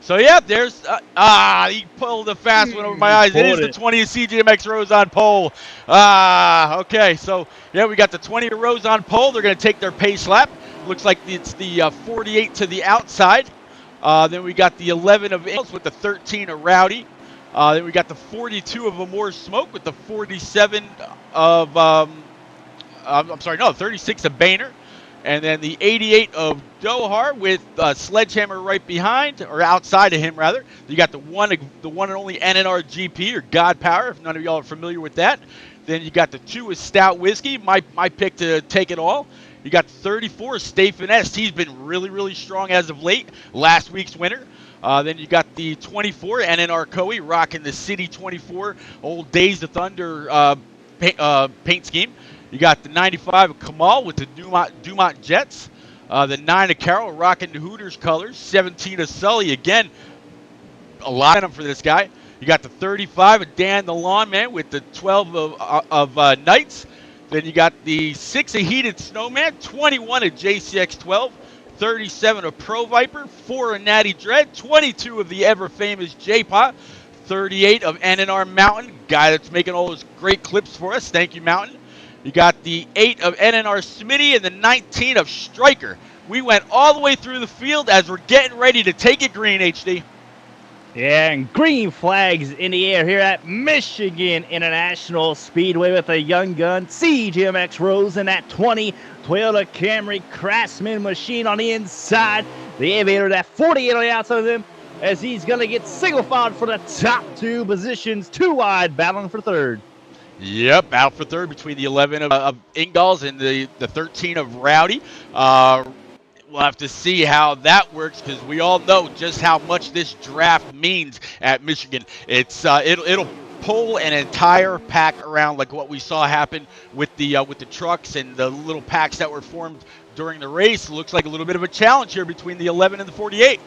So yeah, there's he pulled a fast one over my He eyes. It is pulled the it. 20 of CGMX Rose on pole. Okay, so yeah, we got the 20 of Rose on pole. They're going to take their pace lap. Looks like it's the 48 to the outside. Then we got the 11 of Ingles with the 13 of Rowdy. Then we got the 42 of Amore Smoke with the 47 of I'm sorry, no, 36 of Boehner. And then the 88 of Dohar with Sledgehammer right behind, or outside of him, rather. You got the one and only NNR GP, or God Power, if none of y'all are familiar with that. Then you got the 2 of Stout Whiskey, my pick to take it all. You got 34 Stay Finesse. He's been really, really strong as of late. Last week's winner. Then you got the 24 NNR Coe rocking the City 24 old Days of Thunder paint scheme. You got the 95 of Kamal with the Dumont Jets. The 9 of Carroll rocking the Hooters colors. 17 of Sully. Again, a lot of them for this guy. You got the 35 of Dan the Lawn Man with the 12 of Knights. Then you got the 6 of Heated Snowman. 21 of JCX 12. 37 of Pro Viper. 4 of Natty Dread. 22 of the ever famous J-Pot. 38 of NNR Mountain. Guy that's making all those great clips for us. Thank you, Mountain. You got the 8 of NNR Smitty and the 19 of Striker. We went all the way through the field as we're getting ready to take it green, HD. Yeah, and green flags in the air here at Michigan International Speedway with a young gun, CGMX Rose, and that 20 Toyota Camry Craftsman machine on the inside. The Aviator, that 48 on the outside of them, as he's going to get single filed for the top 2 positions, 2 wide, battling for third. Yep, out for third between the 11 of Ingalls and the 13 of Rowdy. We'll have to see how that works because we all know just how much this draft means at Michigan. It'll pull an entire pack around like what we saw happen with the trucks and the little packs that were formed during the race. Looks like a little bit of a challenge here between the 11 and the 48.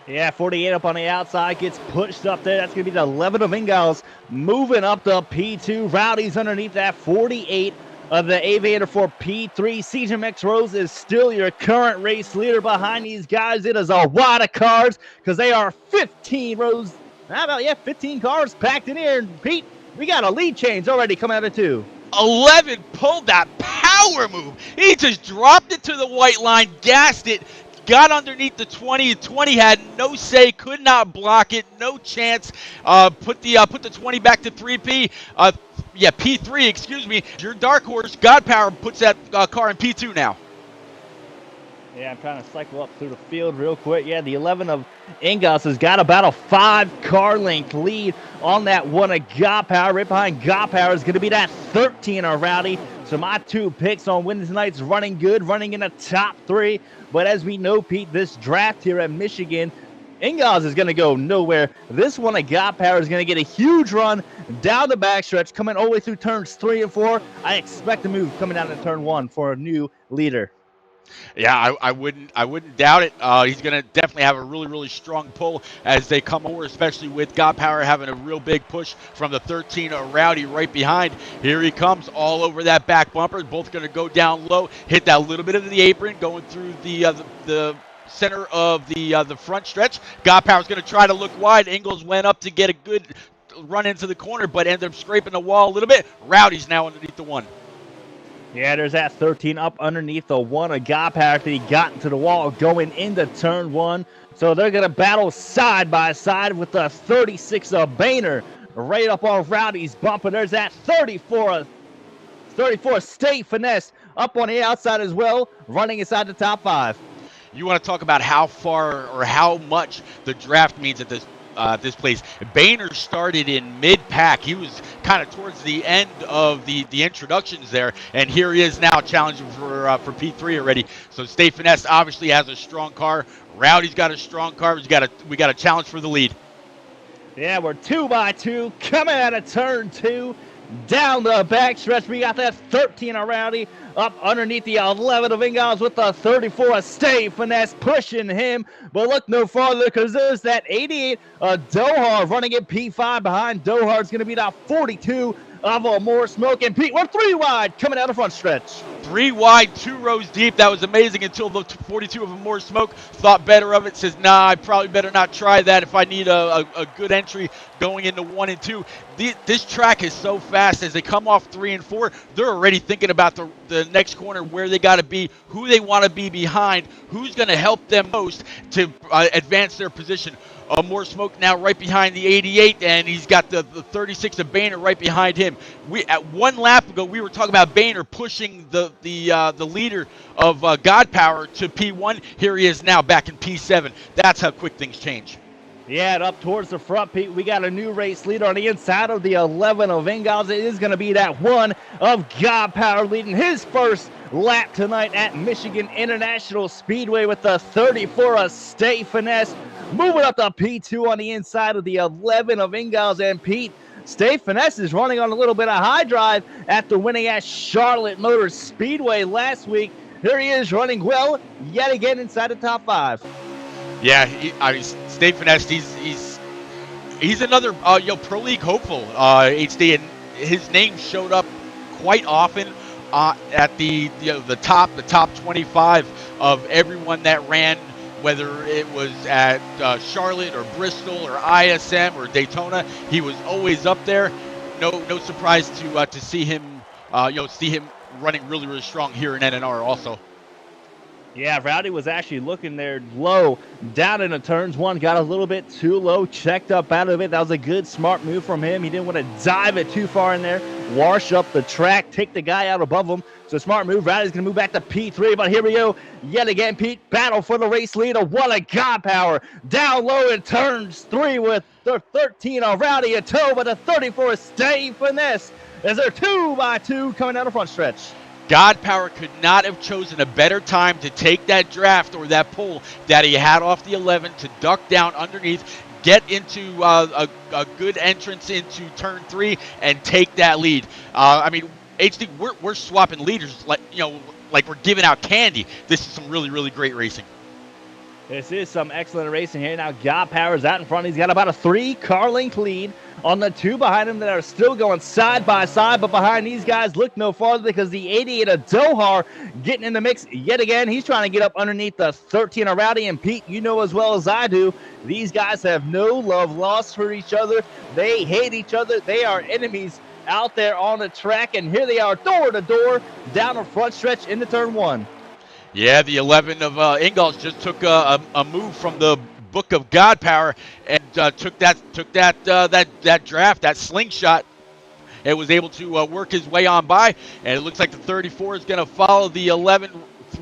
Yeah, 48 up on the outside, gets pushed up there. That's going to be the 11 of Ingalls moving up to P2. Rowdy's underneath that 48 of the Aviator for P3. CGMX Rose is still your current race leader behind these guys. It is a wad of cars because they are 15 rows. How about, 15 cars packed in here. And Pete, we got a lead change already coming out of 2. 11 pulled that power move. He just dropped it to the white line, gassed it, got underneath the 20. 20 had no say, could not block it, no chance. Put the 20 back to 3P. P3, excuse me. Your dark horse, God Power, puts that car in P2 now. Yeah, I'm trying to cycle up through the field real quick. Yeah, the 11 of Ingalls has got about a 5-car length lead on that 1 of God Power. Right behind God Power is going to be that 13 of Rowdy. So my 2 picks on Wednesday night's running good, running in the top 3. But as we know, Pete, this draft here at Michigan, Ingalls is going to go nowhere. This 1 of God Power is going to get a huge run down the backstretch, coming all the way through turns 3 and 4. I expect a move coming down to turn 1 for a new leader. Yeah, I wouldn't doubt it. He's going to definitely have a really, really strong pull as they come over, especially with God Power having a real big push from the 13 of Rowdy right behind. Here he comes all over that back bumper. Both going to go down low, hit that little bit of the apron, going through the center of the front stretch. God Power's going to try to look wide. Ingalls went up to get a good run into the corner, but ended up scraping the wall a little bit. Rowdy's now underneath the 1. Yeah, there's that 13 up underneath the 1 of God Power after he got into the wall going into turn 1. So they're going to battle side by side with the 36 of Boehner right up on Rowdy's bumper. There's that 34 Stay Finesse up on the outside as well, running inside the top 5. You want to talk about how far or how much the draft means at this place. Boehner started in mid-pack. He was kind of towards the end of the introductions there, and here he is now challenging for P3 already. So Stay Finesse obviously has a strong car. Rowdy's got a strong car. We got a challenge for the lead. Yeah, we're 2 by 2 coming out of turn 2. Down the backstretch, we got that 13 of Rowdy up underneath the 11 of Ingalls with the 34 of Stay Finesse pushing him. But look no farther because there's that 88 of Dohar running at P5 behind. Dohar's going to be that 42 of Amore Smoke. And Pete, we're 3 wide coming out of front stretch. 3 wide, 2 rows deep. That was amazing until the 42 of more smoke thought better of it. Says, nah, I probably better not try that if I need a good entry going into 1 and 2. This track is so fast. As they come off 3 and 4, they're already thinking about the next corner, where they got to be, who they want to be behind, who's going to help them most to advance their position. More smoke now right behind the 88, and he's got the 36 of Boehner right behind him. At 1 lap ago, we were talking about Boehner pushing the leader of God Power to P1. Here he is now back in P7. That's how quick things change. Yeah, and up towards the front, Pete, we got a new race leader on the inside of the 11 of Ingalls. It is going to be that 1 of God Power leading his first lap tonight at Michigan International Speedway with the 34 of Stay Finesse. Moving up to P2 on the inside of the 11 of Ingalls. And Pete, Stay Finesse is running on a little bit of high drive after winning at Charlotte Motor Speedway last week. Here he is running well yet again inside the top 5. Yeah, Stay Finesse, he's another Pro League hopeful, HD, and his name showed up quite often at the top 25 of everyone that ran, whether it was at Charlotte or Bristol or ISM or Daytona. He was always up there. No surprise to see him running really, really strong here in NNR also. Yeah, Rowdy was actually looking there low, down in the turns. One got a little bit too low, checked up out of it. That was a good, smart move from him. He didn't want to dive it too far in there, wash up the track, take the guy out above him. So smart move. Rowdy's going to move back to P3, but here we go. Yet again, Pete, battle for the race leader. What a God Power. Down low in turns 3 with the 13 of Rowdy a toe, but the 34 Stay Finesse as they're 2x2 coming down the front stretch. God Power could not have chosen a better time to take that draft or that pull that he had off the 11 to duck down underneath, get into a good entrance into turn 3, and take that lead. HD, we're swapping leaders like we're giving out candy. This is some really, really great racing. This is some excellent racing here. Now God Power's out in front. He's got about a 3-car length lead on the 2 behind him that are still going side by side. But behind these guys, look no farther because the 88 of Dohar getting in the mix yet again. He's trying to get up underneath the 13 of Rowdy. And Pete, you know as well as I do, these guys have no love lost for each other. They hate each other. They are enemies out there on the track. And here they are door to door down the front stretch into turn 1. Yeah, the 11 of Ingalls just took a move from the book of God Power and took that draft, that slingshot, and was able to work his way on by. And it looks like the 34 is going to follow the 11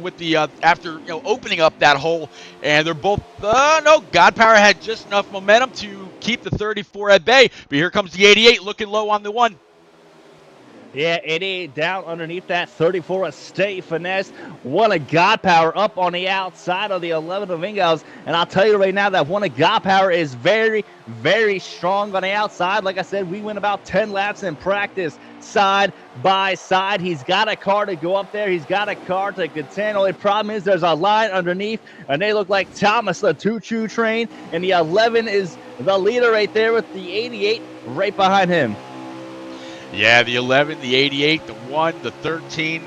with the after opening up that hole. And they're both no, God Power had just enough momentum to keep the 34 at bay. But here comes the 88 looking low on the 1. Yeah, 88 down underneath that 34 of Stay Finesse. One of God Power up on the outside of the 11 of Ingalls. And I'll tell you right now that one of God Power is very, very strong on the outside. Like I said, we went about 10 laps in practice side by side. He's got a car to go up there. He's got a car to contend. Only problem is there's a line underneath, and they look like Thomas the choo-choo train. And the 11 is the leader right there with the 88 right behind him. Yeah, the 11, the 88, the 1, the 13.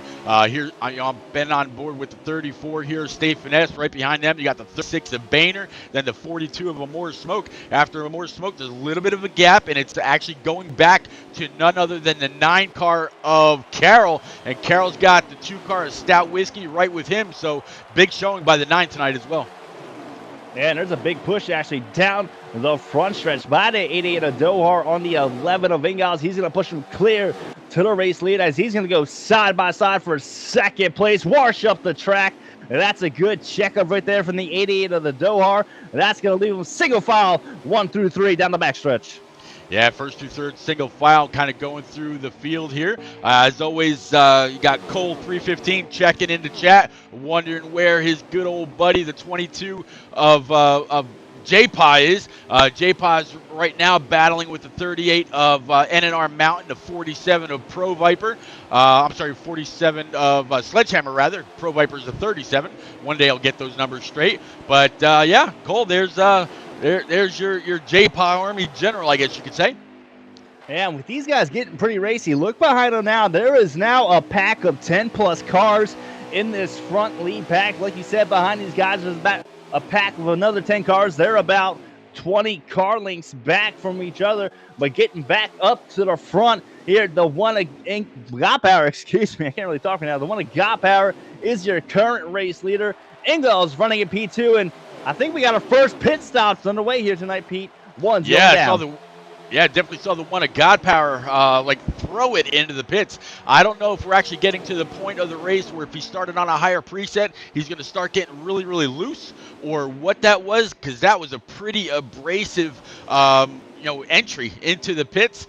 Here, I've been on board with the 34 here. Stay Finesse right behind them. You got the 36 of Boehner, then the 42 of More Smoke. After More Smoke, there's a little bit of a gap, and it's actually going back to none other than the 9 car of Carroll. And Carroll's got the 2 car of Stout Whiskey right with him. So big showing by the 9 tonight as well. And there's a big push actually down the front stretch by the 88 of Dohar on the 11 of Ingalls. He's going to push him clear to the race lead as he's going to go side by side for second place, wash up the track. And that's a good checkup right there from the 88 of the Dohar. That's going to leave him single file 1 through 3 down the backstretch. Yeah, first 2/3 single file kind of going through the field here. As always, you got Cole 315 checking into chat, wondering where his good old buddy, the 22 of J-Paw is. J-Paw is right now battling with the 38 of NNR Mountain, the 47 of Pro Viper. 47 of Sledgehammer, rather. Pro Viper's the 37. One day I'll get those numbers straight. But, yeah, Cole, there's your J-Paw Army General, I guess you could say. And with these guys getting pretty racy, look behind them now. There is now a pack of 10-plus cars in this front lead pack. Like you said, behind these guys is about a pack of another 10 cars. They're about 20 car lengths back from each other, but getting back up to the front here, the one Goppower, excuse me, I can't really talk right now. The one Goppower is your current race leader. Ingall's running at P2, and I think we got our first pit stops underway here tonight, Pete. One's going down. Definitely saw the one of God Power like throw it into the pits. I don't know if we're actually getting to the point of the race where if he started on a higher preset, he's going to start getting really, really loose, or what that was, because that was a pretty abrasive, entry into the pits.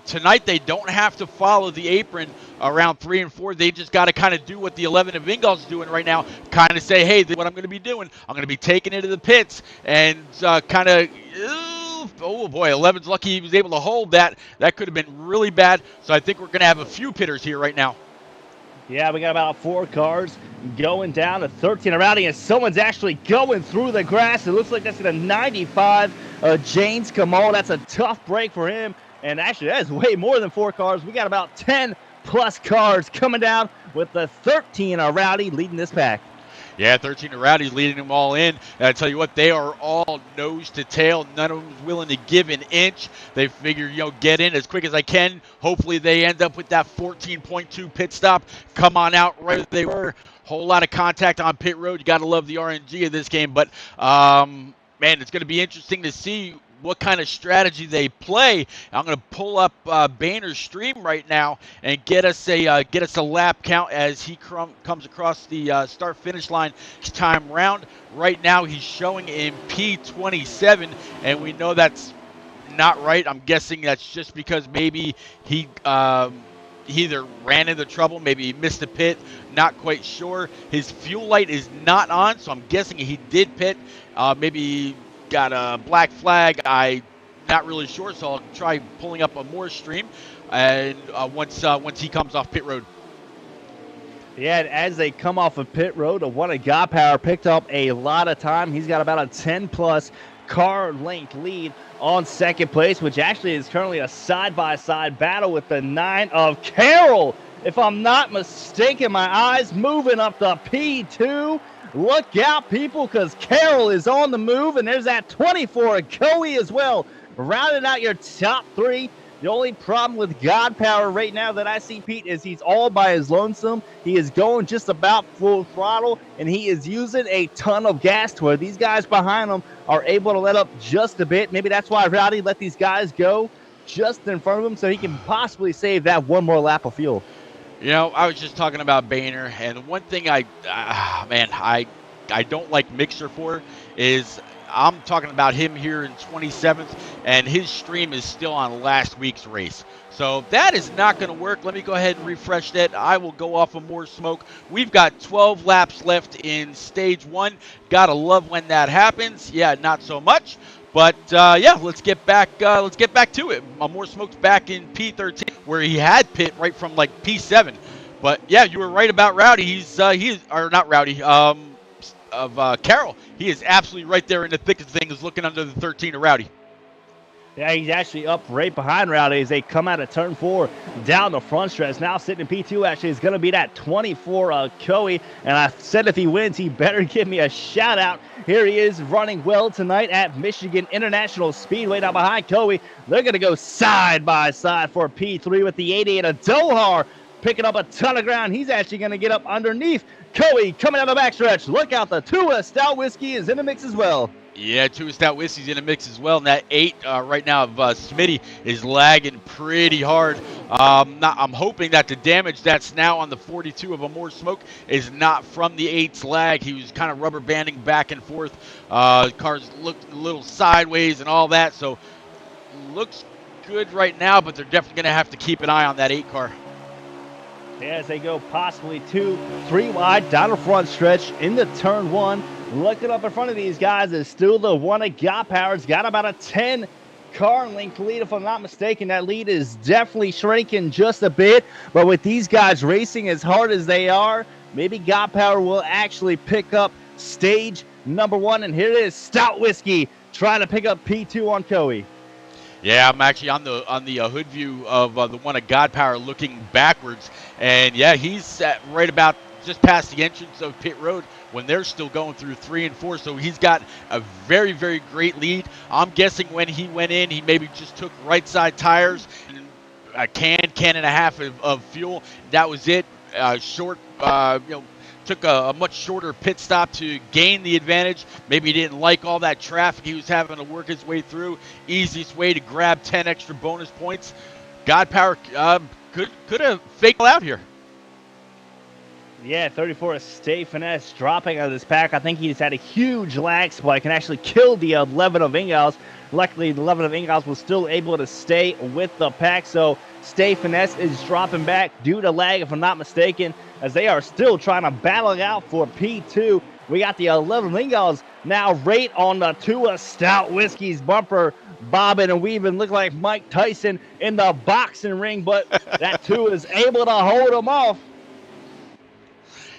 Tonight they don't have to follow the apron around 3 and 4. They just got to kind of do what the 11 of Ingall's doing right now. Kind of say, hey, this is what I'm going to be doing. I'm going to be taking it to the pits and kind of. Oh boy, 11's lucky he was able to hold that. That could have been really bad. So I think we're going to have a few pitters here right now. Yeah, we got about 4 cars going down to 13 around, and someone's actually going through the grass. It looks like that's going to 95 James Kamal. That's a tough break for him. And actually, that is way more than 4 cars. We got about 10-plus cars coming down with the 13 Rowdy leading this pack. Yeah, 13 Rowdy's leading them all in. And I tell you what, they are all nose to tail. None of them is willing to give an inch. They figure, get in as quick as I can. Hopefully they end up with that 14.2 pit stop. Come on out right where they were. Whole lot of contact on pit road. You got to love the RNG of this game. But, man, it's going to be interesting to see what kind of strategy they play. I'm going to pull up Boehner's stream right now and get us a lap count as he comes across the start-finish line time round. Right now he's showing in P27, and we know that's not right. I'm guessing that's just because maybe he either ran into trouble, maybe he missed a pit, not quite sure. His fuel light is not on, so I'm guessing he did pit. Maybe got a black flag. I'm not really sure, so I'll try pulling up a more stream and once he comes off pit road. Yeah, as they come off of pit road, one of Goppower picked up a lot of time. He's got about a 10-plus car length lead on second place, which actually is currently a side-by-side battle with the 9 of Carroll. If I'm not mistaken, my eyes moving up to P2. Look out, people, because Carroll is on the move, and there's that 24 of Coey as well. Rounding out your top 3. The only problem with Goppower right now that I see, Pete, is he's all by his lonesome. He is going just about full throttle, and he is using a ton of gas to where these guys behind him are able to let up just a bit. Maybe that's why Rowdy let these guys go just in front of him so he can possibly save that one more lap of fuel. I was just talking about Boehner, and one thing I don't like Mixer for is I'm talking about him here in 27th, and his stream is still on last week's race. So that is not going to work. Let me go ahead and refresh that. I will go off of more smoke. We've got 12 laps left in stage 1. Gotta love when that happens. Yeah, not so much. But let's get back to it. More Smoke's back in P13 where he had pit right from like P7. But yeah, you were right about Rowdy. Carroll. He is absolutely right there in the thick of things, looking under the 13 of Rowdy. Yeah, he's actually up right behind Rowdy as they come out of turn 4 down the front stretch. Now sitting in P2 actually is going to be that 24 Coey. And I said if he wins, he better give me a shout out. Here he is running well tonight at Michigan International Speedway down behind Coey. They're going to go side by side for P3 with the 88 of Dohar picking up a ton of ground. He's actually going to get up underneath Coey coming out of the backstretch. Look out, the 2 Stout Whiskey is in the mix as well. Yeah, 2 Stout Whiskey's in the mix as well. And that 8 right now of Smitty is lagging pretty hard. I'm hoping that the damage that's now on the 42 of More Smoke is not from the 8's lag. He was kind of rubber banding back and forth. Cars looked a little sideways and all that. So looks good right now, but they're definitely going to have to keep an eye on that 8 car. As they go possibly 2-3 wide down the front stretch into turn 1. Looking up in front of these guys is still the one of Goppower's got about a 10 car length lead. If I'm not mistaken, that lead is definitely shrinking just a bit. But with these guys racing as hard as they are, maybe Goppower will actually pick up stage number 1. And here it is, Stout Whiskey trying to pick up P2 on Coey. Yeah, I'm actually on the hood view of the one of God Power looking backwards, and yeah, he's at right about just past the entrance of pit road when they're still going through 3 and 4. So he's got a very, very great lead. I'm guessing when he went in, he maybe just took right side tires and a can and a half of fuel. That was it. Short, took a much shorter pit stop to gain the advantage. Maybe he didn't like all that traffic he was having to work his way through. Easiest way to grab 10 extra bonus points. God Power could have faked out here. Yeah, 34 is Stay Finesse dropping out of this pack. I think he's had a huge lag spike and actually killed the 11 of Ingals. Luckily, the 11 of Ingals was still able to stay with the pack, so Stay Finesse is dropping back due to lag, if I'm not mistaken, as they are still trying to battle it out for P2. We got the 11 of Ingals now right on the Tua Stout Whiskey's bumper, bobbing and weaving, look like Mike Tyson in the boxing ring, but that Tua is able to hold him off.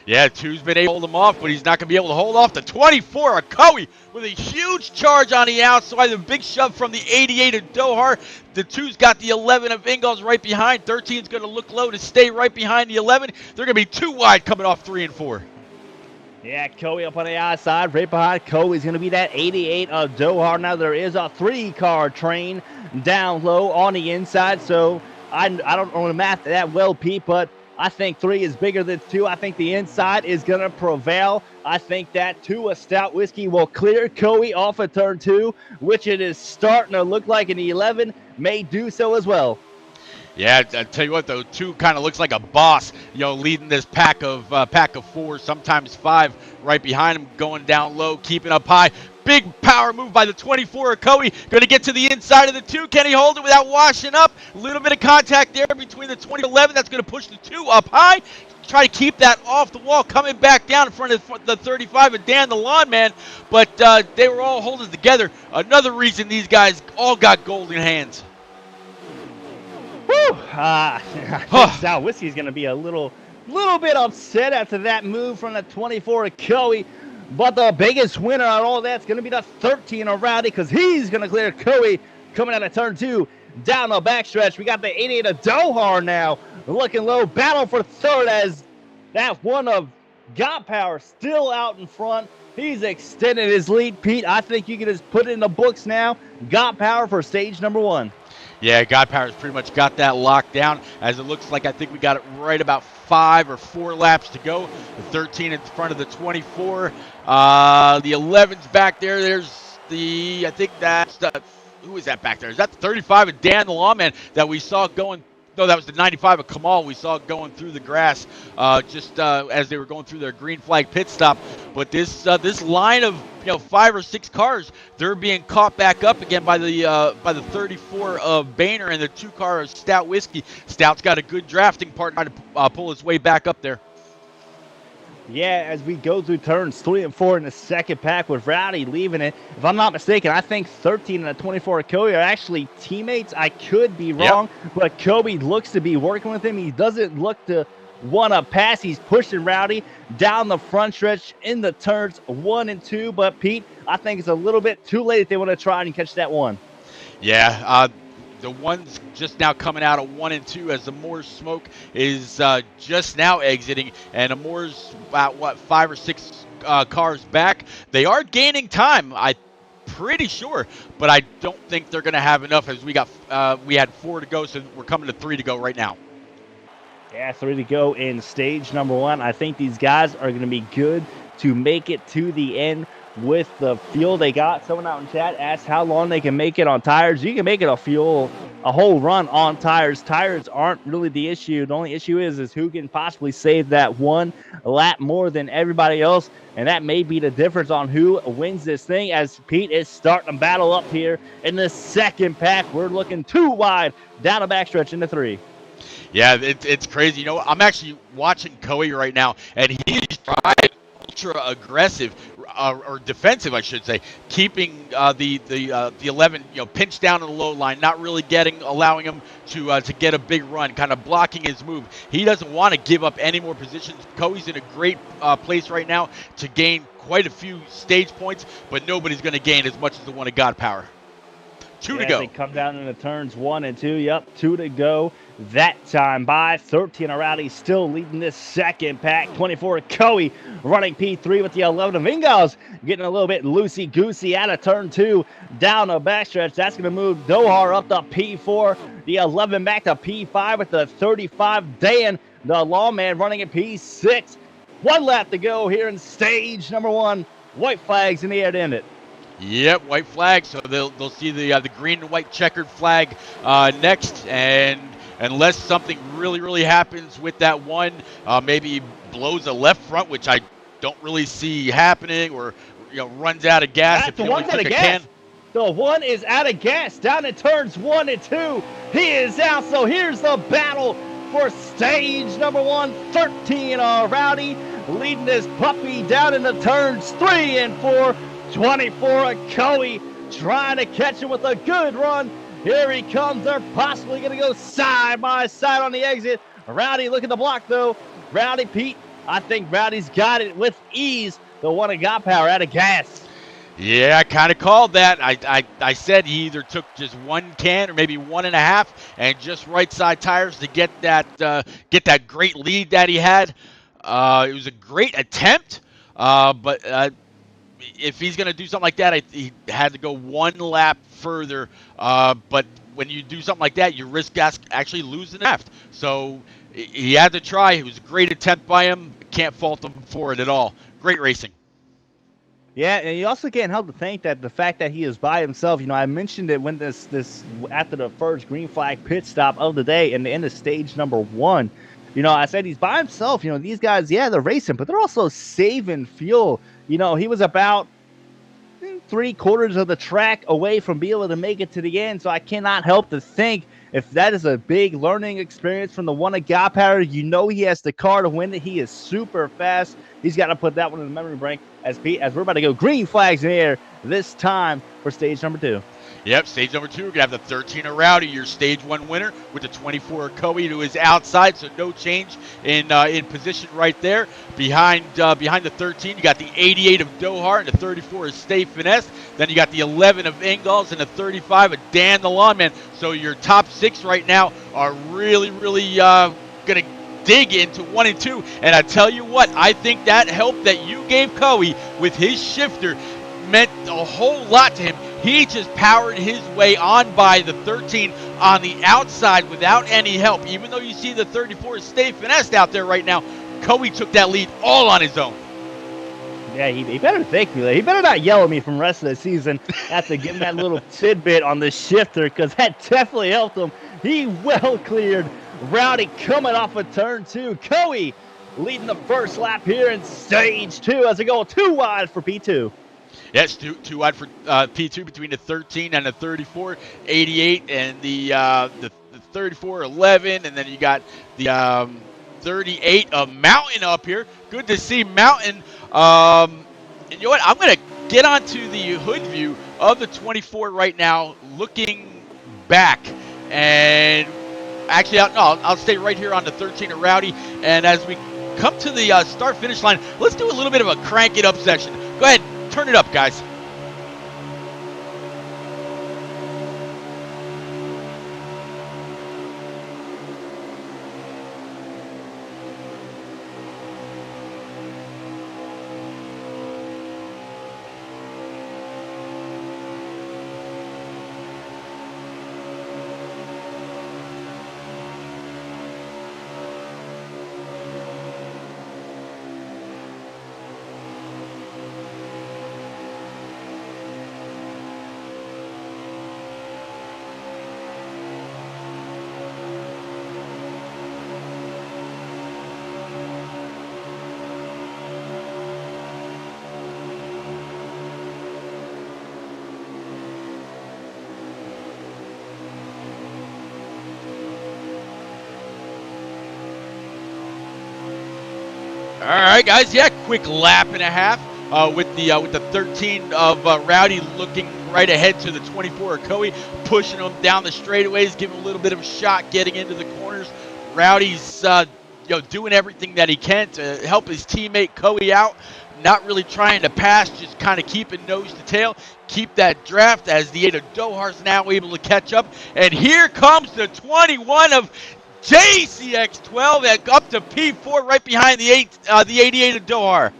Yeah, Two's been able to hold him off, but he's not going to be able to hold off the 24 of Coey with a huge charge on the outside. A big shove from the 88 of Dohar. The Two's got the 11 of Ingles right behind. 13's going to look low to stay right behind the 11. They're going to be too wide coming off 3 and 4. Yeah, Coey up on the outside. Right behind Coey is going to be that 88 of Dohar. Now there is a 3-car train down low on the inside, so I don't know the math that well, Pete, but I think 3 is bigger than 2. I think the inside is going to prevail. I think that 2 a Stout Whiskey will clear Coey off of turn 2, which it is starting to look like in the 11 may do so as well. Yeah, I tell you what, though, 2 kind of looks like a boss, leading this pack of 4, sometimes 5, right behind him, going down low, keeping up high. Big power move by the 24 of Coey. Going to get to the inside of the 2. Can he hold it without washing up? A little bit of contact there between the 20 and 11. That's going to push the 2 up high. Try to keep that off the wall, coming back down in front of the 35 of Dan the Lawn Man. But they were all holding together. Another reason these guys all got golden hands. Woo! I think Stout Whiskey is going to be a little bit upset after that move from the 24 of Coey. But the biggest winner out of all that's going to be the 13 of Rowdy, because he's going to clear Coey coming out of turn 2 down the backstretch. We got the 88 of Dohar now looking low. Battle for third as that one of God Power still out in front. He's extended his lead, Pete. I think you can just put it in the books now. God Power for stage number 1. Yeah, God Power's pretty much got that locked down, as it looks like I think we got it right about 5 or 4 laps to go. The 13 in front of the 24. The 11's back there. There's the, I think that's the, who is that back there? Is that the 35 of Dan the Lawman that we saw going? No, that was the 95 of Kamal we saw going through the grass as they were going through their green flag pit stop. But this line of 5 or 6 cars, they're being caught back up again by the 34 of Boehner and the 2-car of Stout Whiskey. Stout's got a good drafting partner to pull his way back up there. Yeah, as we go through turns 3 and 4 in the second pack with Rowdy leaving it. If I'm not mistaken, I think 13 and the 24 of Coey are actually teammates. I could be wrong, but Coey looks to be working with him. He doesn't look to want to pass. He's pushing Rowdy down the front stretch in the turns 1 and 2. But, Pete, I think it's a little bit too late if they want to try and catch that one. Yeah, the one's just now coming out of 1 and 2 as the Moore's smoke is just now exiting, and the Moore's about 5 or 6 cars back. They are gaining time, I'm pretty sure, but I don't think they're going to have enough, as we had 4 to go, so we're coming to 3 to go right now. Yeah, 3 to go in stage number 1. I think these guys are going to be good to make it to the end with the fuel they got. Someone out in chat asked how long they can make it on tires. You can make it a whole run on tires. Tires aren't really the issue. The only issue is who can possibly save that one lap more than everybody else, and that may be the difference on who wins this thing, as Pete is starting to battle up here in the second pack. We're looking too wide down the backstretch into 3. Yeah, it's crazy. I'm actually watching Coey right now, and he's trying ultra aggressive or defensive, I should say, keeping the 11 pinched down in the low line, not really allowing him to get a big run, kind of blocking his move. He doesn't want to give up any more positions. Coey's in a great place right now to gain quite a few stage points, but nobody's going to gain as much as the one of God Power. Two to As go. they come down into turns 1 and 2. Yep, 2 to go. That time by 13 Rowdy still leading this second pack. 24 Coey running P3 with the 11 of Ingles getting a little bit loosey-goosey out of turn 2 down a backstretch. That's going to move Dohar up to P4. The 11 back to P5 with the 35 Dan, the lawman running at P6. 1 lap to go here in stage number 1. White flags in the air to end it. Yep, white flag. So they'll see the green and white checkered flag next, and unless something really happens with that one, maybe blows a left front, which I don't really see happening, or runs out of gas. That's the one's out of gas. The one is out of gas down in turns 1 and 2. He is out. So here's the battle for stage number 1. 13 Rowdy leading this puppy down into turns 3 and 4. 24 Coey trying to catch him with a good run. Here he comes. They're possibly going to go side by side on the exit. Rowdy looking to block, though. Rowdy, Pete, I think Rowdy's got it with ease. The one that got power out of gas. Yeah, I kind of called that. I said he either took just 1 can or maybe 1.5 and just right side tires to get that great lead that he had. It was a great attempt, but if he's going to do something like that, he had to go 1 lap further. But when you do something like that, you risk actually losing the draft. So he had to try. It was a great attempt by him. Can't fault him for it at all. Great racing. Yeah, and you also can't help to think that the fact that he is by himself, I mentioned it when this after the first green flag pit stop of the day and the end of stage number 1. I said he's by himself. These guys, yeah, they're racing, but they're also saving fuel. He was about 3/4 of the track away from being able to make it to the end. So I cannot help to think if that is a big learning experience from the one at God Power. He has the car to win it. He is super fast. He's got to put that one in the memory bank as we're about to go green flags in the air this time for stage number 2. Yep, stage number 2, we're going to have the 13 Rowdy, your stage 1 winner, with the 24 Coey to his outside, so no change in position right there. Behind the 13, you got the 88 of Dohar, and the 34 is Stay Finesse. Then you got the 11 of Ingalls, and the 35 of Dan the Lawman. So your top 6 right now are really going to dig into 1 and 2. And I tell you what, I think that help that you gave Coey with his shifter meant a whole lot to him. He just powered his way on by the 13 on the outside without any help. Even though you see the 34 Stay Finessed out there right now, Coey took that lead all on his own. Yeah, he better thank me. He better not yell at me from the rest of the season after getting that little tidbit on the shifter, because that definitely helped him. He well cleared Rowdy coming off of turn 2. Coey leading the first lap here in stage 2 as they go 2 wide for P2. Yes, too wide for P2 between the 13 and the 34, 88 and the 34, 11, and then you got the 38 of Mountain up here. Good to see Mountain. And you know what? I'm going to get onto the hood view of the 24 right now, looking back. And actually, I'll stay right here on the 13 of Rowdy. And as we come to the start-finish line, let's do a little bit of a crank it up section. Go ahead. Turn it up, guys. All right, guys. Yeah, quick lap and a half with the 13 of Rowdy looking right ahead to the 24 of Coey, pushing him down the straightaways, giving him a little bit of a shot getting into the corners. Rowdy's doing everything that he can to help his teammate Coey out. not really trying to pass, just kind of keeping nose to tail, keep that draft as the 8 of Dohar's now able to catch up. And here comes the 21 of JCX12 up to P4 right behind the 88 of Dohar.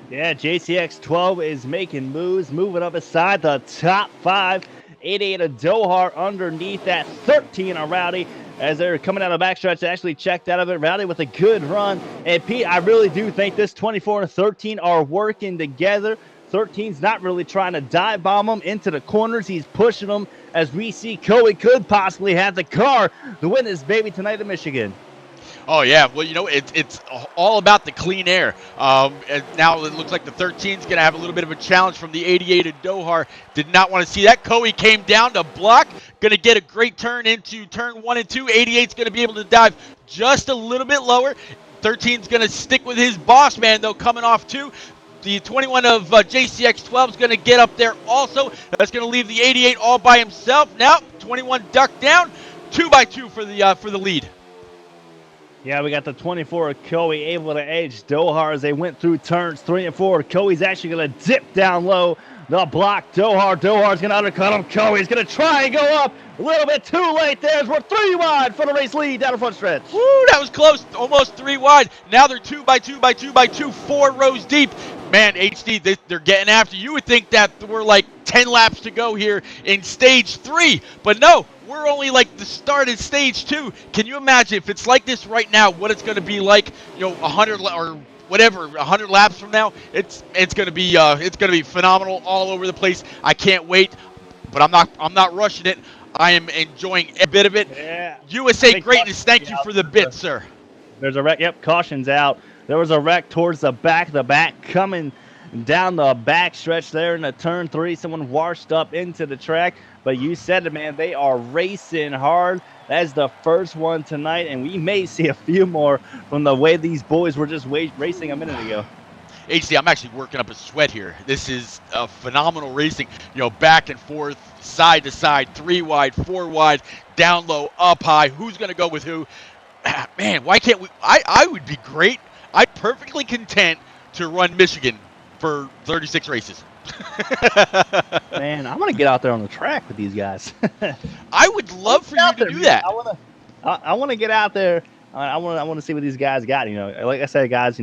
Yeah, JCX12 is making moves, moving up aside the top 5. 88 of Dohar underneath that 13 of Rowdy as they're coming out of the backstretch. Actually checked out of it. Rowdy with a good run. And Pete, I really do think this 24 and 13 are working together. 13's not really trying to dive bomb them into the corners. He's pushing them as we see Coey could possibly have the car to win this baby tonight in Michigan. Oh, yeah. Well, you know, it's all about the clean air. And now it looks like the 13's going to have a little bit of a challenge from the 88 of Dohar. Did not want to see that. Coey came down to block. Going to get a great turn into turn 1 and 2. 88's going to be able to dive just a little bit lower. 13's going to stick with his boss man, though, coming off 2. The 21 of JCX12 is going to get up there also. That's going to leave the 88 all by himself. Now, 21 ducked down. 2x2 for the lead. Yeah, we got the 24 of Coey able to edge Dohar as they went through turns 3 and 4. Coey's actually going to dip down low. The block, Dohar's going to undercut him. Coey's going to try and go up. A little bit too late there. We're 3 wide for the race lead down the front stretch. Woo, that was close. Almost 3 wide. Now they're 2x2, 4 rows deep. Man, HD, they're getting after you. Would think that we're like 10 laps to go here in stage 3. But no, we're only like the start of stage 2. Can you imagine if it's like this right now, what it's going to be like, 100 or whatever, 100 laps from now? It's going to be phenomenal all over the place. I can't wait, but I'm not rushing it. I am enjoying a bit of it. Yeah. USA Greatness, thank you for the bit, sir. There's a wreck. Yep, caution's out. There was a wreck towards the back coming down the back stretch there in the turn 3. Someone washed up into the track. But you said it, man. They are racing hard. That's the first one tonight, and we may see a few more from the way these boys were just racing a minute ago. HD, I'm actually working up a sweat here. This is a phenomenal racing. Back and forth, side to side, 3 wide, 4 wide, down low, up high. Who's going to go with who? Man, why can't we? I would be great. I'm perfectly content to run Michigan for 36 races. Man, I want to get out there on the track with these guys. I would love for you to do that. I want to get out there. I want to see what these guys got. Like I said, guys,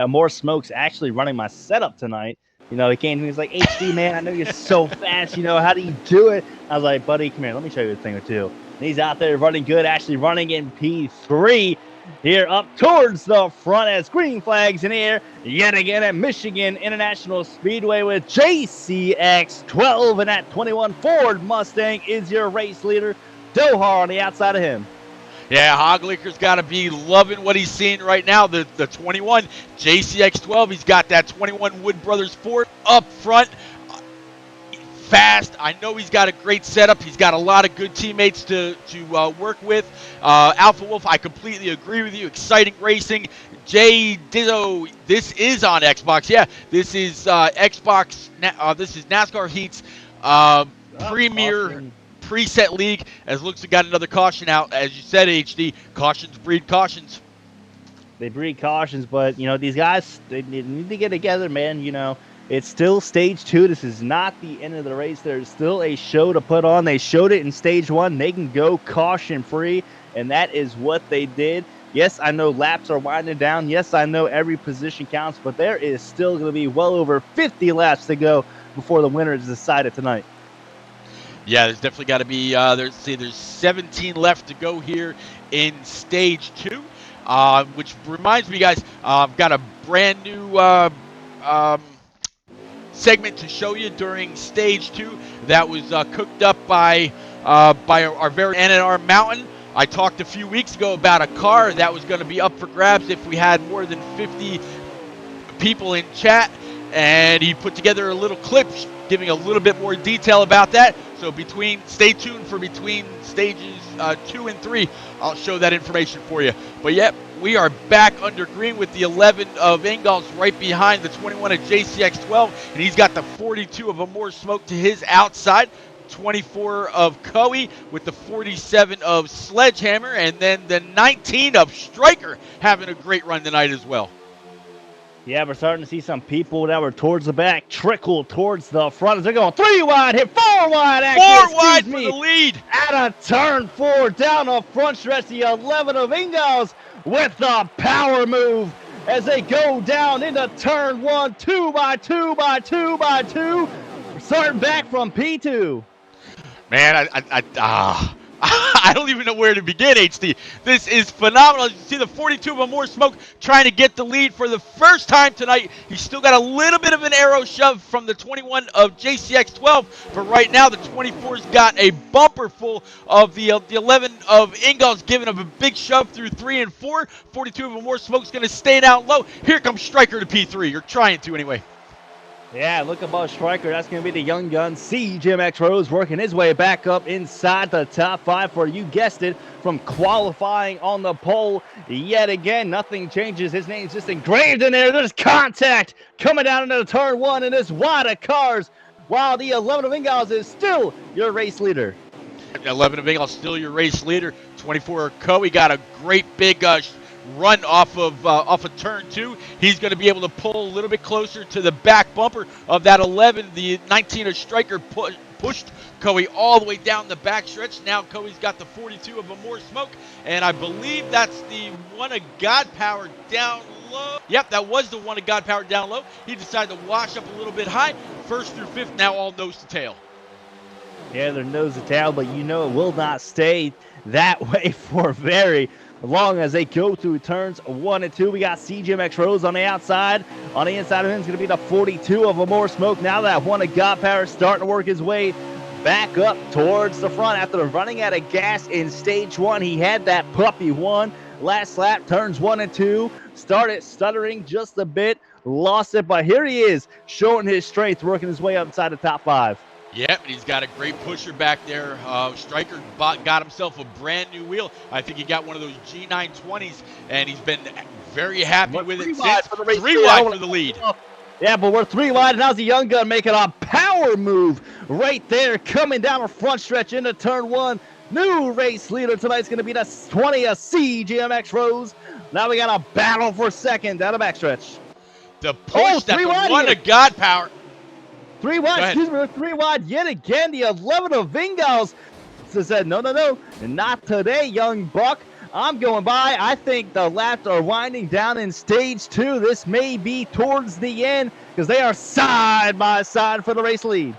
More Smoke's actually running my setup tonight. He came to me, he's like, HD, man, I know you're so fast. How do you do it? I was like, buddy, come here. Let me show you a thing or two. And he's out there running good, actually running in P3. Here up towards the front as green flags in the air yet again at Michigan International Speedway with JCX12, and that 21 Ford Mustang is your race leader. Dohar on the outside of him. Yeah, Hoglicker's got to be loving what he's seeing right now. The 21 JCX12, he's got that 21 Wood Brothers Ford up front. Fast. I know he's got a great setup. He's got a lot of good teammates to work with. Alpha Wolf, I completely agree with you. Exciting racing. Jay Dizzo, this is on Xbox. Yeah, this is Xbox. This is NASCAR Heat's premier preset league. As looks like got another caution out. As you said, HD, cautions breed cautions. They breed cautions, but these guys, they need to get together, man. It's still stage 2. This is not the end of the race. There's still a show to put on. They showed it in stage 1. They can go caution free, and that is what they did. Yes, I know laps are winding down. Yes, I know every position counts, but there is still going to be well over 50 laps to go before the winner is decided tonight. Yeah, there's definitely got to be, there's 17 left to go here in stage 2, which reminds me, guys, I've got a brand new segment to show you during stage 2 that was cooked up by our very NNR Mountain. I talked a few weeks ago about a car that was going to be up for grabs if we had more than 50 people in chat, and he put together a little clip giving a little bit more detail about that. So stay tuned for between stages 2 and 3. I'll show that information for you. But yep, we are back under green with the 11 of Ingalls right behind the 21 of JCX12, and he's got the 42 of More Smoke to his outside. 24 of Coey with the 47 of Sledgehammer, and then the 19 of Striker having a great run tonight as well. Yeah, we're starting to see some people that were towards the back trickle towards the front as they're going 3 wide, hit 4 wide, actually, 4 wide excuse for me, the lead. at a turn 4 down the front stretch. The 11 of Ingles with the power move as they go down into turn 1, 2 by 2 by 2 by 2, starting back from P2. Man, I don't even know where to begin, HD. This is phenomenal. You see the 42 of More Smoke trying to get the lead for the first time tonight. He's still got a little bit of an arrow shove from the 21 of JCX12, but right now the 24's got a bumper full of the 11 of Ingles, giving him a big shove through 3 and 4. 42 of More Smoke's going to stay down low. Here comes Striker to P3. You're trying to anyway. Yeah, look above Striker. That's going to be the young gun, CJMX Rose, working his way back up inside the top 5 for, you guessed it, from qualifying on the pole yet again. Nothing changes. His name's just engraved in there. There's contact coming down into turn 1 in this wide of cars, while the 11 of Ingles is still your race leader. 11 of Ingles still your race leader. 24 Coe got a great big run off of turn 2. He's going to be able to pull a little bit closer to the back bumper of that 11. The 19 of Striker pushed Coe all the way down the back stretch. Now Coe's got the 42 of More Smoke, and I believe that's the one of God Power down low. Yep, that was the one of God Power down low. He decided to wash up a little bit high. First through fifth, now all nose to tail. Yeah, they're nose to tail, but you know it will not stay that way for very long as they go through turns 1 and 2. We got CJMX Rose on the outside. On the inside of him is going to be the 42 of More Smoke. Now that one of God Power starting to work his way back up towards the front after running out of gas in stage 1. He had that puppy one last lap, turns 1 and 2. Started stuttering just a bit, lost it, but here he is showing his strength, working his way up inside the top 5. Yep, and he's got a great pusher back there. Striker got himself a brand new wheel. I think he got one of those G920s, and he's been very happy with it since. 3 wide for the lead. Yeah, but we're 3 wide, and now's the young gun making a power move right there, coming down the front stretch into turn 1. New race leader tonight's going to be the 20 of CJMX Rose. Now we got a battle for second down the backstretch. The push that the one of God Power. 3 wide, excuse me, 3 wide yet again. The 11 of Ingles said, no, not today, young buck. I'm going by. I think the laps are winding down in stage 2. This may be towards the end because they are side by side for the race lead.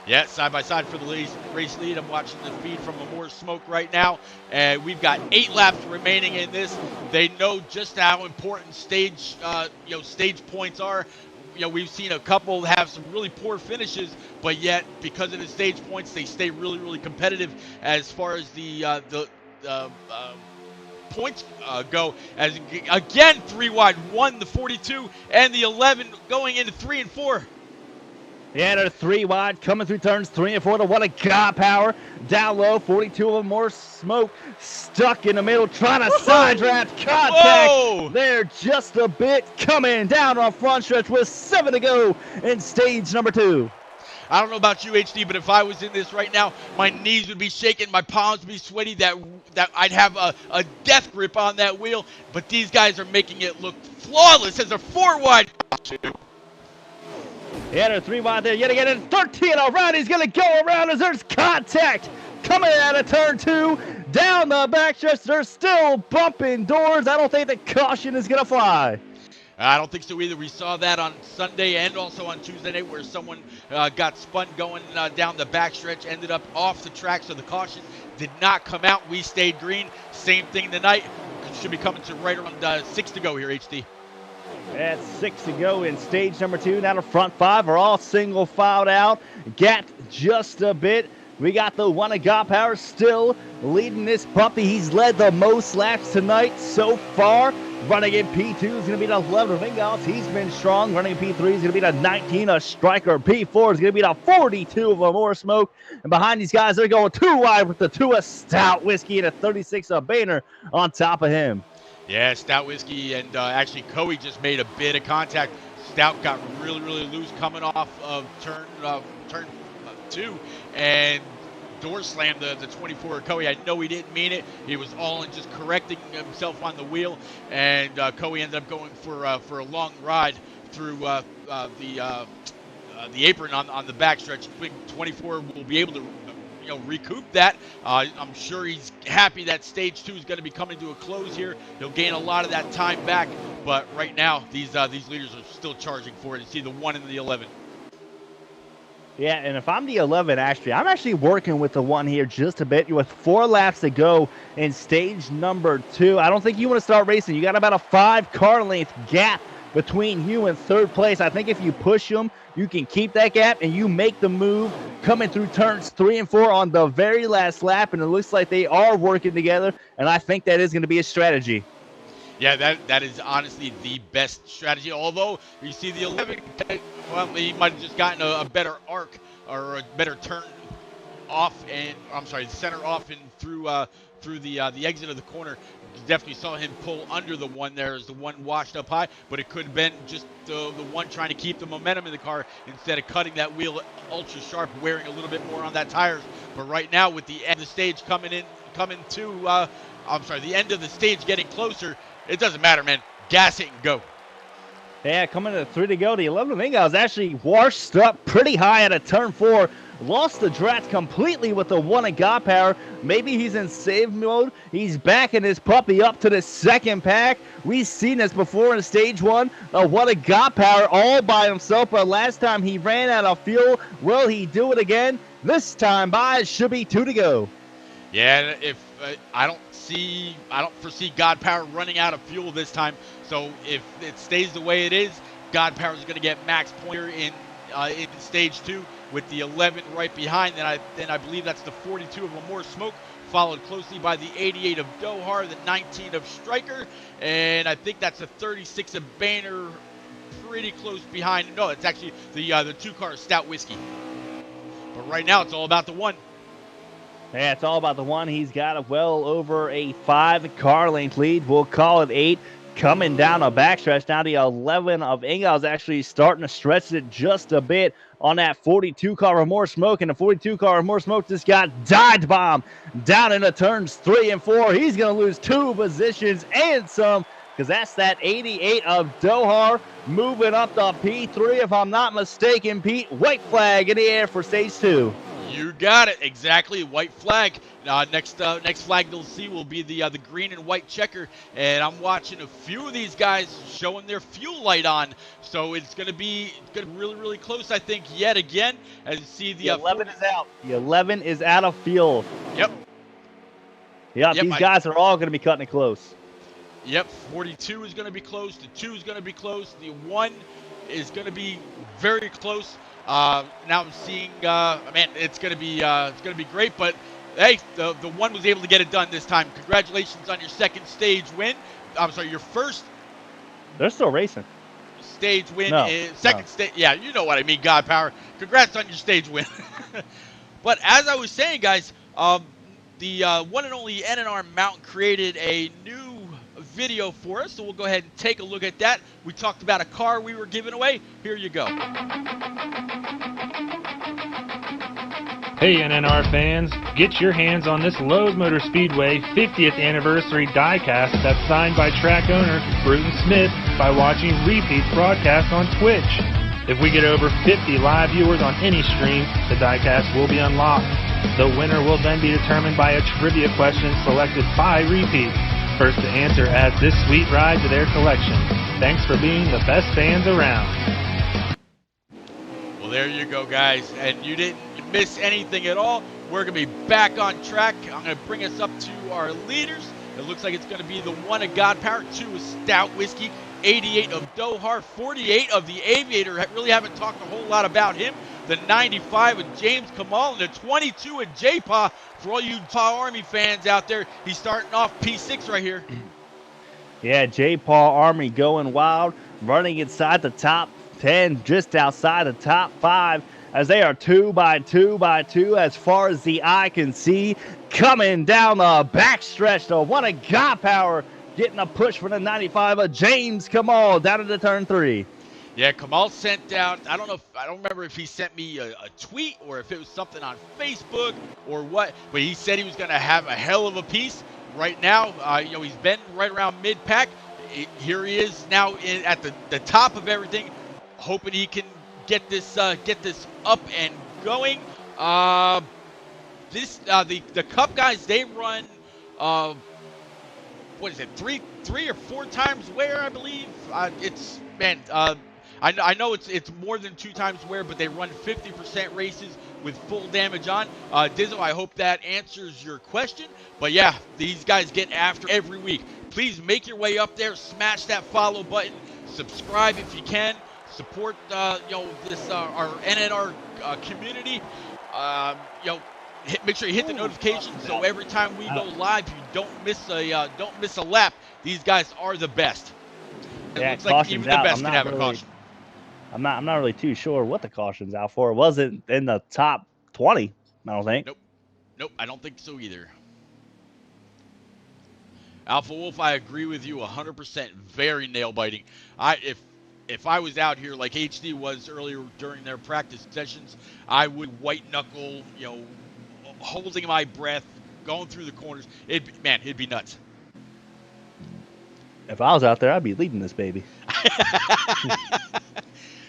Yeah, side by side for the race lead. I'm watching the feed from More Smoke right now, and we've got 8 laps remaining in this. They know just how important stage points are. You know, we've seen a couple have some really poor finishes, but yet because of the stage points, they stay really, really competitive as far as the points go. As again, 3 wide, 1, the 42, and the 11 going into 3 and 4. Yeah, they're 3 wide, coming through turns 3 and 4 to what a God Power. Down low, 42 of them, More Smoke, stuck in the middle, trying to side draft contact. Whoa! There just a bit, coming down on front stretch with 7 to go in stage number 2. I don't know about you, HD, but if I was in this right now, my knees would be shaking, my palms would be sweaty, that I'd have a death grip on that wheel. But these guys are making it look flawless as a 4 wide. Yeah, they're 3 wide there yet again, and 13 around. He's going to go around as there's contact coming out of turn 2. Down the backstretch, they're still bumping doors. I don't think the caution is going to fly. I don't think so either. We saw that on Sunday and also on Tuesday night where someone got spun going down the backstretch, ended up off the track, so the caution did not come out. We stayed green. Same thing tonight. Should be coming to right around 6 to go here, HD. That's 6 to go in stage number 2. Now the front 5 are all single filed out. Gat just a bit. We got the one of God Power still leading this puppy. He's led the most laps tonight so far. Running in P2 is going to be the 11 of Ingles. He's been strong. Running in P3 is going to be the 19 of Striker. P4 is going to be the 42 of More Smoke. And behind these guys, they're going 2 wide with the 2 of Stout Whiskey and a 36 of Boehner on top of him. Yeah, Stout Whiskey and actually Coe just made a bit of contact. Stout got really, really loose coming off of turn 2 and door slammed the 24 Coe. I know he didn't mean it. He was all in just correcting himself on the wheel, and Coe ended up going for a long ride through the apron on the backstretch. I think 24 will be able to recoup that. I'm sure he's happy that stage 2 is going to be coming to a close here. He'll gain a lot of that time back, but right now these leaders are still charging for it. You see the 1 and the 11. Yeah, and if I'm the 11, actually, I'm actually working with the 1 here just a bit. With 4 laps to go in stage number 2, I don't think you want to start racing. You got about a 5-car length gap between you and third place. I think if you push them, you can keep that gap and you make the move coming through turns 3 and 4 on the very last lap, and it looks like they are working together, and I think that is going to be a strategy. Yeah, that is honestly the best strategy. Although you see the 11, well, he might have just gotten a better arc or a better turn off, and I'm sorry, center off and through the exit of the corner. Definitely saw him pull under the 1 there as the 1 washed up high, but it could have been just the 1 trying to keep the momentum in the car instead of cutting that wheel ultra sharp, wearing a little bit more on that tires. But right now with the end of the stage the end of the stage getting closer, it doesn't matter, man. Gas it and go. Yeah, coming to 3 to go. The 11 of Ingles actually washed up pretty high at a turn 4. Lost the draft completely with the 1 of God Power. Maybe he's in save mode. He's backing his puppy up to the second pack. We've seen this before in stage 1. The 1 of God Power all by himself, but last time he ran out of fuel. Will he do it again? This time by it should be 2 to go. Yeah, if I don't foresee God Power running out of fuel this time. So if it stays the way it is, God Power is going to get max pointer in stage 2 with the 11 right behind. Then I believe that's the 42 of Lamore Smoke, followed closely by the 88 of Dohar, the 19 of Stryker, and I think that's the 36 of Boehner, pretty close behind. No, it's actually the 2-car Stout Whiskey. But right now it's all about the 1. Yeah, it's all about the 1. He's got a well over a 5-car length lead. We'll call it 8. Coming down a backstretch. Now the 11 of Ingles actually starting to stretch it just a bit on that 42-car Remorse Smoke. And the 42-car Remorse Smoke just got dive bomb down into turns 3 and 4. He's going to lose 2 positions and some, because that's that 88 of Dohar moving up the P3, if I'm not mistaken. Pete, white flag in the air for stage 2. You got it, exactly. White flag. Next flag they'll see will be the green and white checker, and I'm watching a few of these guys showing their fuel light on. So it's going to be really, really close, I think, yet again. As you see, the 11 is out. The 11 is out of fuel. Yep. Yep, these guys are all going to be cutting it close. Yep, 42 is going to be close. The 2 is going to be close. The 1 is going to be very close. Now I'm seeing, man, it's gonna be great. But hey, the 1 was able to get it done this time. Congratulations on your second stage win. I'm sorry, your first. They're still racing. Stage win. Second stage. Yeah, you know what I mean. God Power. Congrats on your stage win. But as I was saying, guys, the one and only NNR Mountain created a new video for us, so we'll go ahead and take a look at that. We talked about a car we were giving away. Here you go. Hey NNR fans, get your hands on this Lowe's Motor Speedway 50th anniversary diecast that's signed by track owner Bruton Smith by watching repeats broadcast on Twitch. If we get over 50 live viewers on any stream, the diecast will be unlocked. The winner will then be determined by a trivia question selected by repeats. First to answer adds this sweet ride to their collection. Thanks for being the best fans around. Well, there you go, guys. And you didn't miss anything at all. We're going to be back on track. I'm going to bring us up to our leaders. It looks like it's going to be the 1 of God Power, 2 of Stout Whiskey, 88 of Dohar, 48 of the Aviator. Really haven't talked a whole lot about him. The 95 of James Kamal, and the 22 of J-Paw. For all you Paw Army fans out there, he's starting off P6 right here. Yeah, J-Paw Army going wild, running inside the top 10, just outside the top 5, as they are 2 by 2 by 2 as far as the eye can see. Coming down the backstretch, the 1 of God Power getting a push for the 95 of James Kamal down into turn 3. Yeah, Kamal sent out, I don't remember if he sent me a tweet or if it was something on Facebook or what, but he said he was going to have a hell of a piece. Right now, he's been right around mid-pack. Here he is now at the top of everything, hoping he can get this up and going. The Cup guys, they run what is it, three or four times wear, I believe. It's man, I know it's more than 2 times wear, but they run 50% races with full damage on. Dizzo, I hope that answers your question. But yeah, these guys get after every week. Please make your way up there, smash that follow button, subscribe if you can, support this our NNR community. Make sure you hit the notifications so every time we go live, you don't miss a lap. These guys are the best. It looks like even the best can have a caution. I'm not really too sure what the caution's out for. It wasn't in the top 20, I don't think. Nope, I don't think so either. Alpha Wolf, I agree with you 100%. Very nail biting. If I was out here like HD was earlier during their practice sessions, I would white knuckle, holding my breath, going through the corners. It'd be nuts. If I was out there, I'd be leading this baby.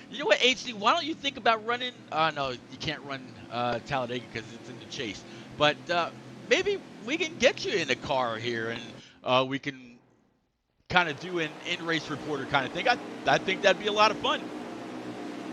You know what, HD? Why don't you think about running? No, you can't run Talladega because it's in the chase. But maybe we can get you in a car here and we can kind of do an in-race reporter kind of thing. I think that'd be a lot of fun.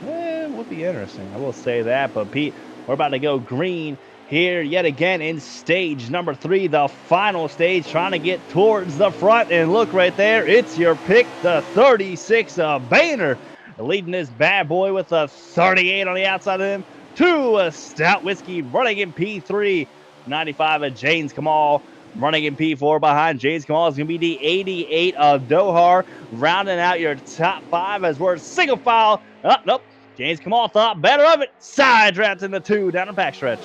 It would be interesting. I will say that. But Pete, we're about to go green here yet again in stage number 3, the final stage, trying to get towards the front. And look right there, it's your pick, the 36 of Boehner, leading this bad boy with a 38 on the outside of him. 2 Stout Whiskey running in P3. 95 of James Kamal running in P4 behind James Kamal is going to be the 88 of Dohar, rounding out your top 5 as we're single file. Oh, nope. James Kamal thought better of it. Side draft in the 2 down the backstretch.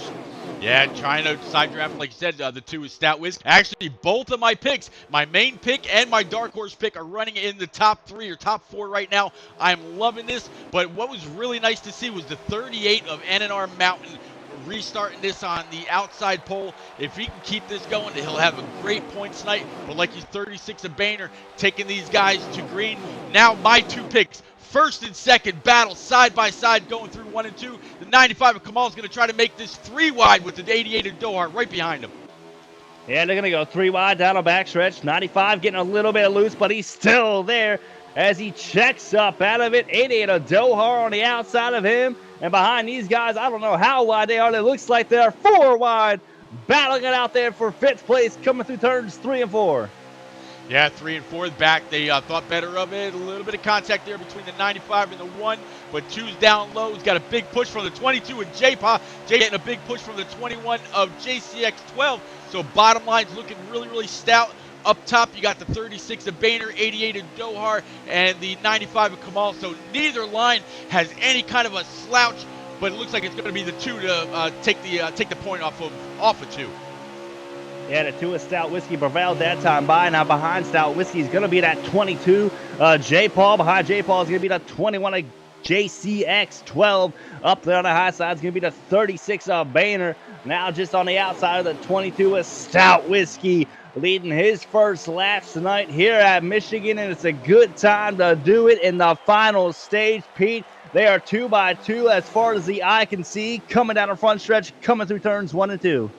Yeah, trying to side draft, like you said, the 2 is Stout Whiskey. Actually, both of my picks, my main pick and my dark horse pick, are running in the top 3 or top 4 right now. I'm loving this, but what was really nice to see was the 38 of NNR Mountain restarting this on the outside pole. If he can keep this going, he'll have a great points night. But like he's 36 of Boehner, taking these guys to green. Now my 2 picks. First and second battle side by side going through 1 and 2. The 95 of Kamal is going to try to make this 3 wide with the 88 of Dohar right behind him. Yeah, they're going to go 3 wide down a backstretch. 95 getting a little bit loose, but he's still there as he checks up out of it. 88 of Dohar on the outside of him. And behind these guys, I don't know how wide they are. It looks like they're 4 wide. Battling it out there for 5th place, coming through turns 3 and 4. Yeah, 3 and 4 back. They thought better of it. A little bit of contact there between the 95 and the 1, but 2's down low. He's got a big push from the 22 and J-Pa. Jay getting a big push from the 21 of JCX12. So bottom line's looking really, really stout. Up top, you got the 36 of Boehner, 88 of Dohar, and the 95 of Kamal. So neither line has any kind of a slouch, but it looks like it's going to be the 2 to take the point off of 2. Yeah, the 2 of Stout Whiskey prevailed that time by. Now behind Stout Whiskey is going to be that 22 J-Paul. Behind J-Paul is going to be the 21 of JCX12. Up there on the high side is going to be the 36 of Boehner. Now just on the outside of the 22 of Stout Whiskey, leading his first laps tonight here at Michigan. And it's a good time to do it in the final stage, Pete. They are 2 by 2 as far as the eye can see, coming down the front stretch, coming through turns 1 and 2.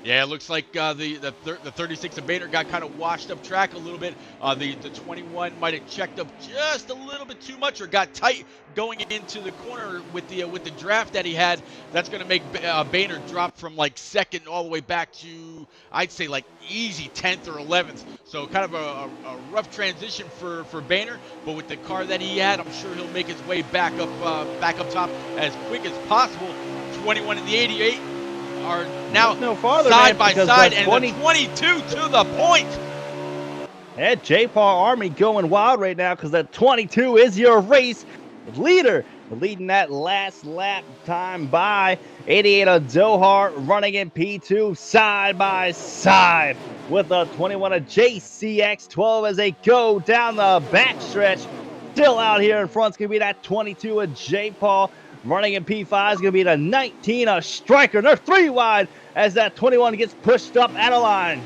Yeah, it looks like the 36 of Boehner got kind of washed up track a little bit. The 21 might have checked up just a little bit too much or got tight going into the corner with the draft that he had. That's going to make Boehner drop from like 2nd all the way back to, I'd say, like easy 10th or 11th. So kind of a rough transition for Boehner, but with the car that he had, I'm sure he'll make his way back up top as quick as possible. 21 and the 88 are now no farther, side by side, and the 22 to the point. That J-Paul Army going wild right now because the 22 is your race leader, leading that last lap time by. 88 of Dohar running in P2 side by side with the 21 of JCX12 as they go down the backstretch. Still out here in front is going to be that 22 of J-Paul. Running in P5 is going to be the 19 of Striker. They're 3 wide as that 21 gets pushed up out of line.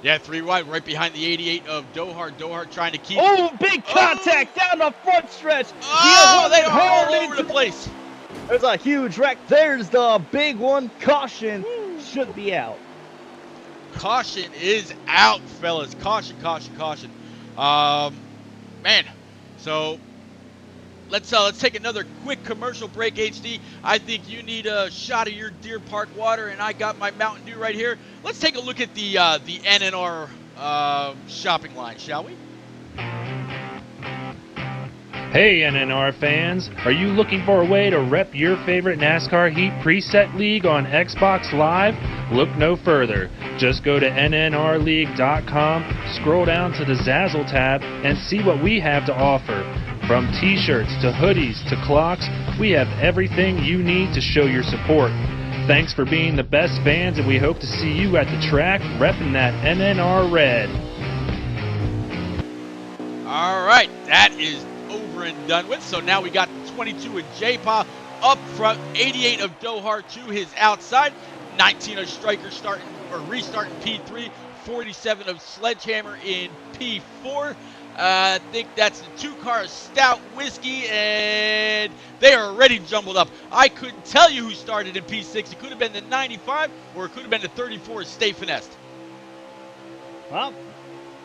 Yeah, 3 wide, right behind the 88 of Dohar. Dohar trying to keep. Oh, big contact down the front stretch. Oh, He they hit are hard all over into the place. There's a huge wreck. There's the big one. Caution should be out. Caution is out, fellas. Caution, caution, caution. Man, so let's take another quick commercial break, HD. I think you need a shot of your Deer Park water, and I got my Mountain Dew right here. Let's take a look at the NNR shopping line, shall we? Hey NNR fans, are you looking for a way to rep your favorite NASCAR Heat preset league on Xbox Live? Look no further. Just go to nnrleague.com, scroll down to the Zazzle tab, and see what we have to offer. From t-shirts to hoodies to clocks, we have everything you need to show your support. Thanks for being the best fans, and we hope to see you at the track repping that NNR red. All right, that is over and done with. So now we got 22 of J-Pa up front, 88 of Dohar to his outside, 19 of Striker starting or restarting P3, 47 of Sledgehammer in P4. I think that's the 2-car Stout Whiskey, and they are already jumbled up. I couldn't tell you who started in P6. It could have been the 95, or it could have been the 34 Stay Finessed. Well,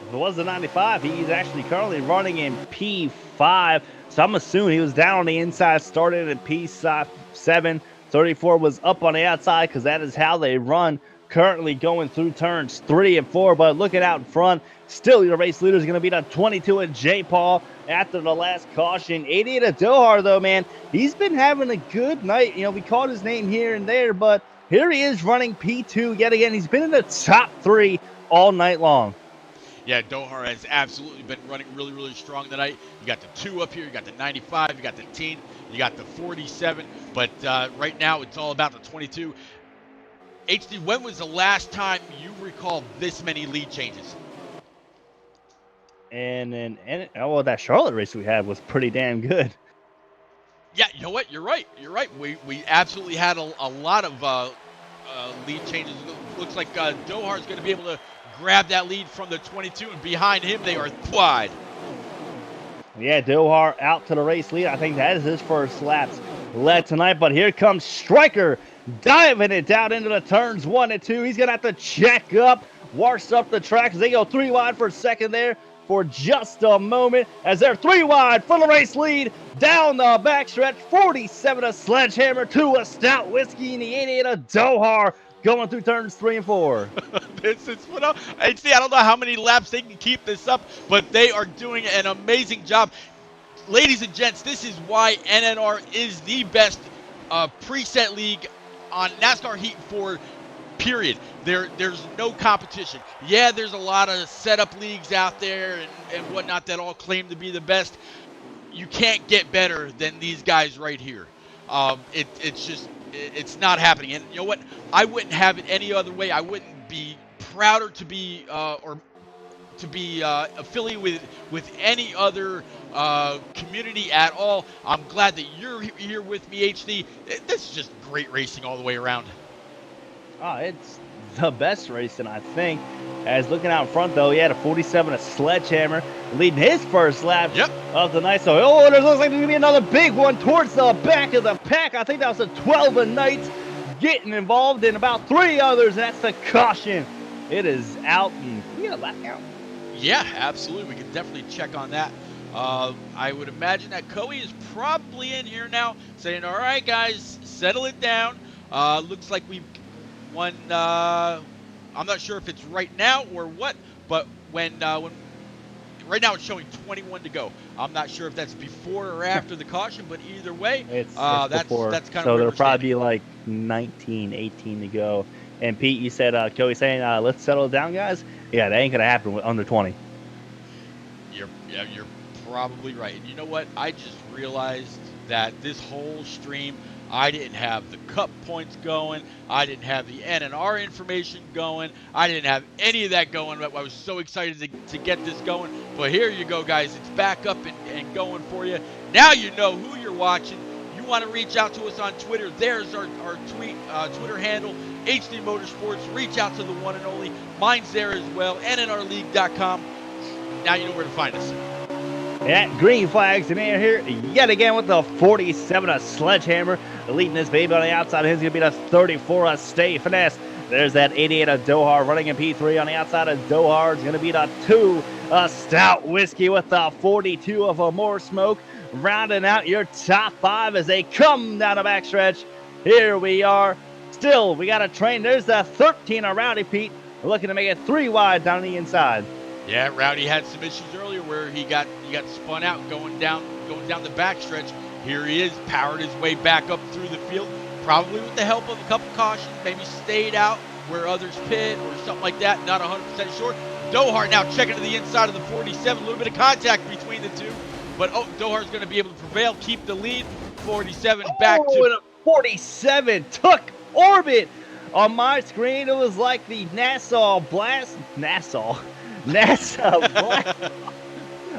if it was the 95, he's actually currently running in P5. So I'm assuming he was down on the inside, started in P7. 34 was up on the outside because that is how they run. Currently going through turns 3 and 4, but looking out in front, still your race leader is going to be the 22 of J. Paul after the last caution. 88 of Dohar, though, man, he's been having a good night. You know, we called his name here and there, but here he is running P2 yet again. He's been in the top 3 all night long. Yeah, Dohar has absolutely been running really, really strong tonight. You got the 2 up here, you got the 95, you got the 10, you got the 47, but right now it's all about the 22. HD, when was the last time you recall this many lead changes? And that Charlotte race we had was pretty damn good. Yeah, you know what? You're right. You're right. We absolutely had a lot of lead changes. Looks like Dohar's going to be able to grab that lead from the 22, and behind him they are wide. Yeah, Dohar out to the race lead. I think that is his first laps led tonight, but here comes Striker diving it down into the turns 1 and 2. He's going to have to check up, wash up the track as they go 3 wide for a second there for just a moment as they're 3 wide for the race lead down the backstretch. 47 of Sledgehammer, 2 of Stout Whiskey, and the 88 of Dohar going through turns 3 and 4. This is phenomenal. I don't know how many laps they can keep this up, but they are doing an amazing job. Ladies and gents, this is why NNR is the best preset league on NASCAR Heat 4, period. There's no competition. Yeah, there's a lot of setup leagues out there and whatnot that all claim to be the best. You can't get better than these guys right here. It's not happening. And you know what? I wouldn't have it any other way. I wouldn't be prouder to be affiliated with any other community at all. I'm glad that you're here with me, HD. This is just great racing all the way around. Oh, it's the best racing, I think. As looking out front, though, he had a 47 of Sledgehammer leading his first lap of the night. So, it looks like there's going to be another big one towards the back of the pack. I think that was a 12 of Knights getting involved in about 3 others. And that's the caution. It is out, and we got a lap count. Yeah, absolutely. We can definitely check on that. I would imagine that Coey is probably in here now saying, all right, guys, settle it down. Looks like we've won. I'm not sure if it's right now or what, but when right now it's showing 21 to go. I'm not sure if that's before or after the caution, but either way, it's that's before. That's kind so of there'll probably be like 19, 18 to go. And Pete, you said, Coey saying, let's settle it down, guys. Yeah, that ain't gonna happen with under 20. You're probably right. And you know what? I just realized that this whole stream, I didn't have the cup points going. I didn't have the NNR information going. I didn't have any of that going. I was so excited to get this going. But here you go, guys. It's back up and going for you. Now you know who you're watching. You you want to reach out to us on Twitter, there's our Twitter handle, HD Motorsports. Reach out to the one and only. Mine's there as well, nnrleague.com. Now you know where to find us. Yeah, green flags in air here yet again with the 47, a Sledgehammer. Leading this baby on the outside. He's going to be the 34, a Stay Finesse. There's that 88 of Dohar running in P3 on the outside of Dohar. It's going to be the 2, a Stout Whiskey with the 42 of a More Smoke. Rounding out your top 5 as they come down the backstretch. Here we are. Still, we got a train. There's the 13 of Rowdy Pete. Looking to make it 3 wide down the inside. Yeah, Rowdy had some issues earlier where he got spun out going down the backstretch. Here he is, powered his way back up through the field, probably with the help of a couple cautions, maybe stayed out where others pit or something like that, not 100% sure. Dohar now checking to the inside of the 47, a little bit of contact between the two, but Dohar's going to be able to prevail, keep the lead. 47 back to... And a 47 took orbit. On my screen, it was like the NASA Blast.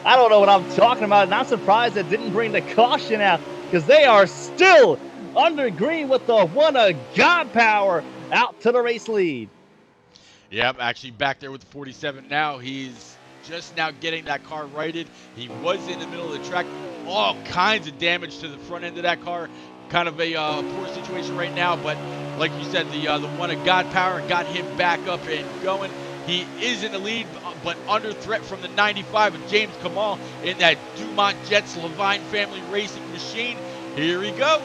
I don't know what I'm talking about, and I'm surprised it didn't bring the caution out because they are still under green with the 1 of God Power out to the race lead. Yep, actually back there with the 47 now. He's just now getting that car righted. He was in the middle of the track. All kinds of damage to the front end of that car. Kind of a poor situation right now, but like you said, the 1 of God Power got him back up and going. He is in the lead, but under threat from the 95 of James Kamal in that Dumont Jets Levine family racing machine. Here he goes.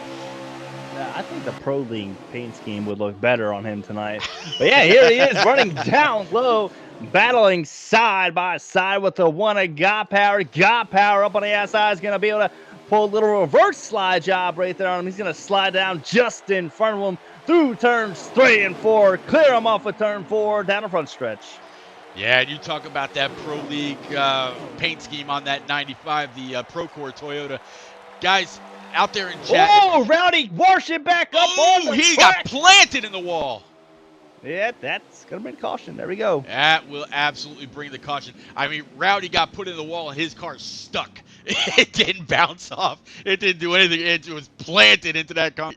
I think the Pro League paint scheme would look better on him tonight. But yeah, here he is running down low, battling side by side with the 1 of God Power. God Power up on the outside is going to be able to pull a little reverse slide job right there on him. He's going to slide down just in front of him through turns 3 and 4. Clear him off of turn 4 down the front stretch. Yeah, and you talk about that Pro League paint scheme on that 95, the Procore Toyota. Guys, out there in chat. Oh, Rowdy washing back up on the he track. got planted in the wall. Yeah, that's going to bring caution. There we go. That will absolutely bring the caution. I mean, Rowdy got put in the wall and his car stuck. It didn't bounce off. It didn't do anything. It was planted into that car.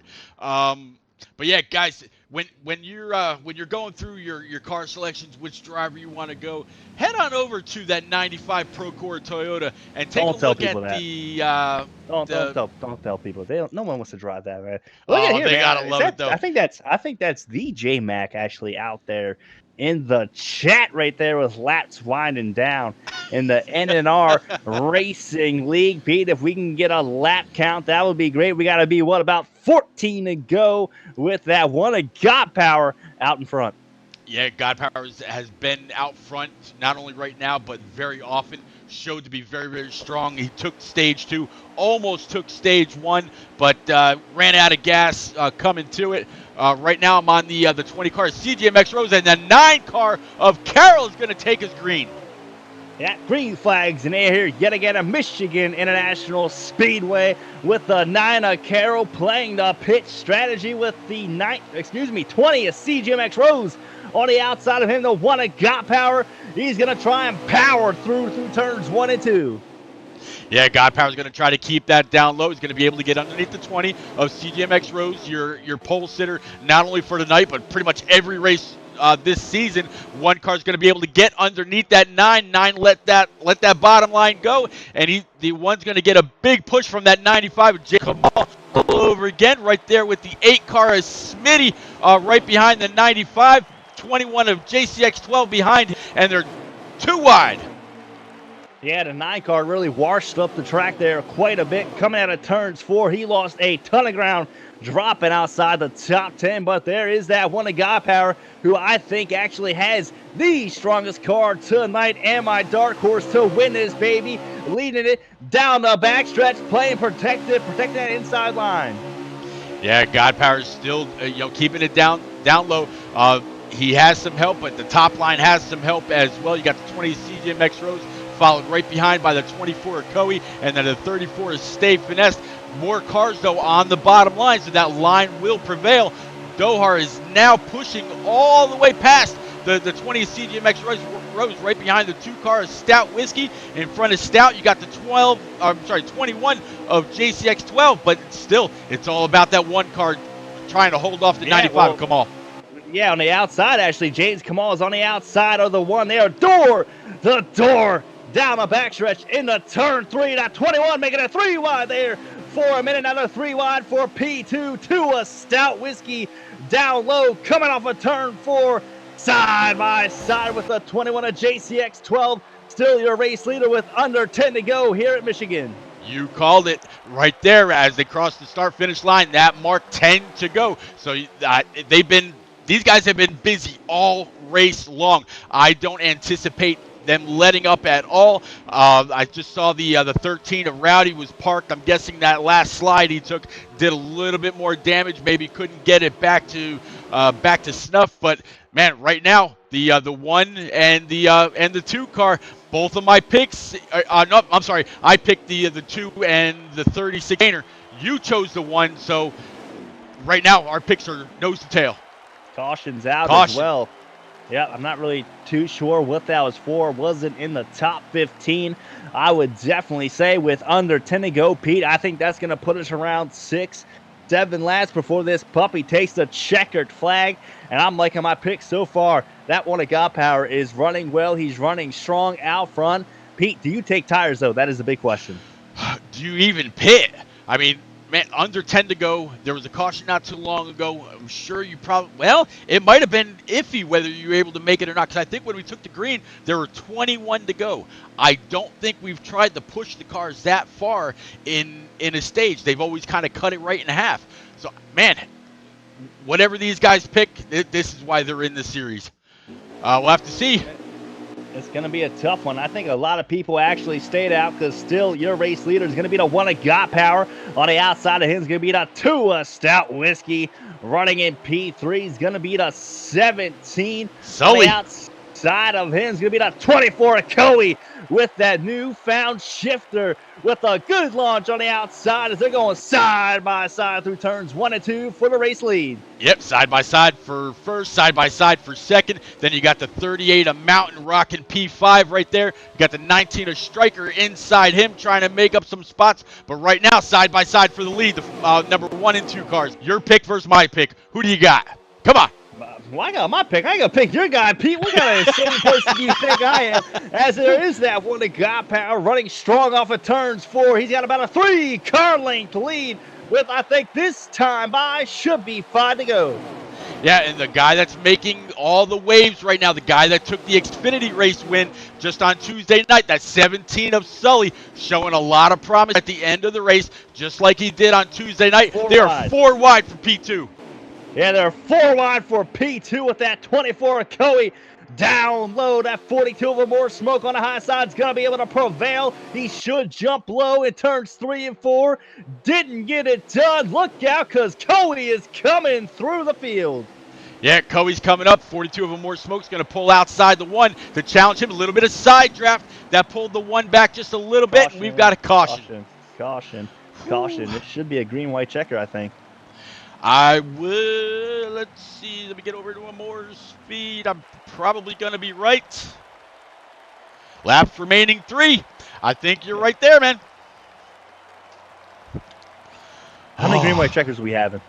But yeah, guys, when you're going through your car selections, which driver you want to go, head on over to that 95 Procore Toyota and take a look at the. Don't tell people. No one wants to drive that, man. Look at here, they man. gotta love it though. I think that's the J Mac actually out there in the chat right there with laps winding down in the NNR Racing League. Pete, if we can get a lap count, that would be great. We got to be, about 14 to go with that 1 of God Power out in front. Yeah, God Power has been out front, not only right now, but very often. Showed to be very, very strong. He took stage 2, almost took stage 1, but ran out of gas coming to it. Right now I'm on the 20 car CGMX Rose, and the 9 car of Carroll is going to take us green. Yeah, green flags in air here yet again at Michigan International Speedway with the 9 of Carroll playing the pitch strategy with the 20 of CGMX Rose. On the outside of him, the 1 of God Power. He's going to try and power through turns 1 and 2. Yeah, God Power's going to try to keep that down low. He's going to be able to get underneath the 20 of CGMX Rose, your pole sitter, not only for tonight, but pretty much every race this season. One car's going to be able to get underneath that 9. 9 let that bottom line go, and the one's going to get a big push from that 95 of Jake Kamal all over again. Right there with the 8 car is Smitty right behind the 95. 21 of JCX12 behind, and they're 2 wide. Yeah, the 9 car really washed up the track there quite a bit. Coming out of turns 4, he lost a ton of ground, dropping outside the top 10. But there is that 1 of God Power, who I think actually has the strongest car tonight, and my dark horse to win this baby, leading it down the backstretch, playing protecting that inside line. Yeah, God Power is still keeping it down low. He has some help, but the top line has some help as well. You got the 20 CGMX Rose, followed right behind by the 24 of Coe, and then the 34 is Stay Finesse. More cars, though, on the bottom line, so that line will prevail. Dohar is now pushing all the way past the 20th CGMX Rose right behind the 2 car of Stout Whiskey. In front of Stout, you got the 21 of JCX 12, but still, it's all about that 1 car trying to hold off the 95 well, of Kamal. Yeah, on the outside, actually. James Kamal is on the outside of the 1 there. The door down the backstretch into turn 3. That 21 making a 3 wide there for a minute. Another 3 wide for P2 to a Stout Whiskey down low, coming off of turn 4. Side by side with the 21 of JCX 12. Still your race leader with under 10 to go here at Michigan. You called it right there as they crossed the start-finish line. That mark 10 to go. So these guys have been busy all race long. I don't anticipate them letting up at all. I just saw the 13 of Rowdy was parked. I'm guessing that last slide he took did a little bit more damage. Maybe couldn't get it back to snuff. But man, right now the 1 and the 2 car, both of my picks. No, I'm sorry. I picked the 2 and the 36 gainer. You chose the 1. So right now our picks are nose to tail. Caution's out as well. Yeah, I'm not really too sure what that was for. Wasn't in the top 15. I would definitely say with under 10 to go, Pete, I think that's going to put us around 6, 7 laps before this puppy takes the checkered flag. And I'm liking my pick so far. That 1 of God Power is running well. He's running strong out front. Pete, do you take tires, though? That is a big question. Do you even pit? I mean, man, under 10 to go. There was a caution not too long ago. I'm sure you probably, well, it might have been iffy whether you were able to make it or not, because I think when we took the green, there were 21 to go. I don't think we've tried to push the cars that far in a stage. They've always kind of cut it right in half. So, man, whatever these guys pick, this is why they're in the series. We'll have to see. It's going to be a tough one. I think a lot of people actually stayed out because still your race leader is going to be the 1 of God Power. On the outside of him is going to be the 2 of Stout Whiskey. Running in P3 is going to be the 17. Sully. On the outside of him is going to be the 24 of Coey with that newfound shifter with a good launch on the outside as they're going side by side through turns 1 and 2 for the race lead. Yep, side by side for first, side by side for second. Then you got the 38 of Mountain Rockin' P5 right there. You got the 19 of Striker inside him trying to make up some spots. But right now, side by side for the lead, the number 1 and 2 cars. Your pick versus my pick. Who do you got? Come on. Well, I got my pick. I ain't gonna pick your guy, Pete. We got the same person you think I am, as there is that 1 of God Power running strong off of turns 4. He's got about a 3 car length lead with, I think, this time by should be 5 to go. Yeah, and the guy that's making all the waves right now, the guy that took the Xfinity race win just on Tuesday night, that 17 of Sully, showing a lot of promise at the end of the race, just like he did on Tuesday night. They are 4 wide for P2. Yeah, they're 4 wide for P2 with that 24 of Coey. Down low, that 42 of more smoke on the high side is going to be able to prevail. He should jump low in turns 3 and 4. Didn't get it done. Look out, because Coey is coming through the field. Yeah, Coey's coming up. 42 of more smoke's going to pull outside the 1 to challenge him. A little bit of side draft that pulled the 1 back just a little bit, and we've got a caution. Caution. It should be a green-white checker, I think. I will, let's see, let me get over to a more speed. I'm probably going to be right. Laps remaining 3. I think you're right there, man. How many green-white checkers are we having?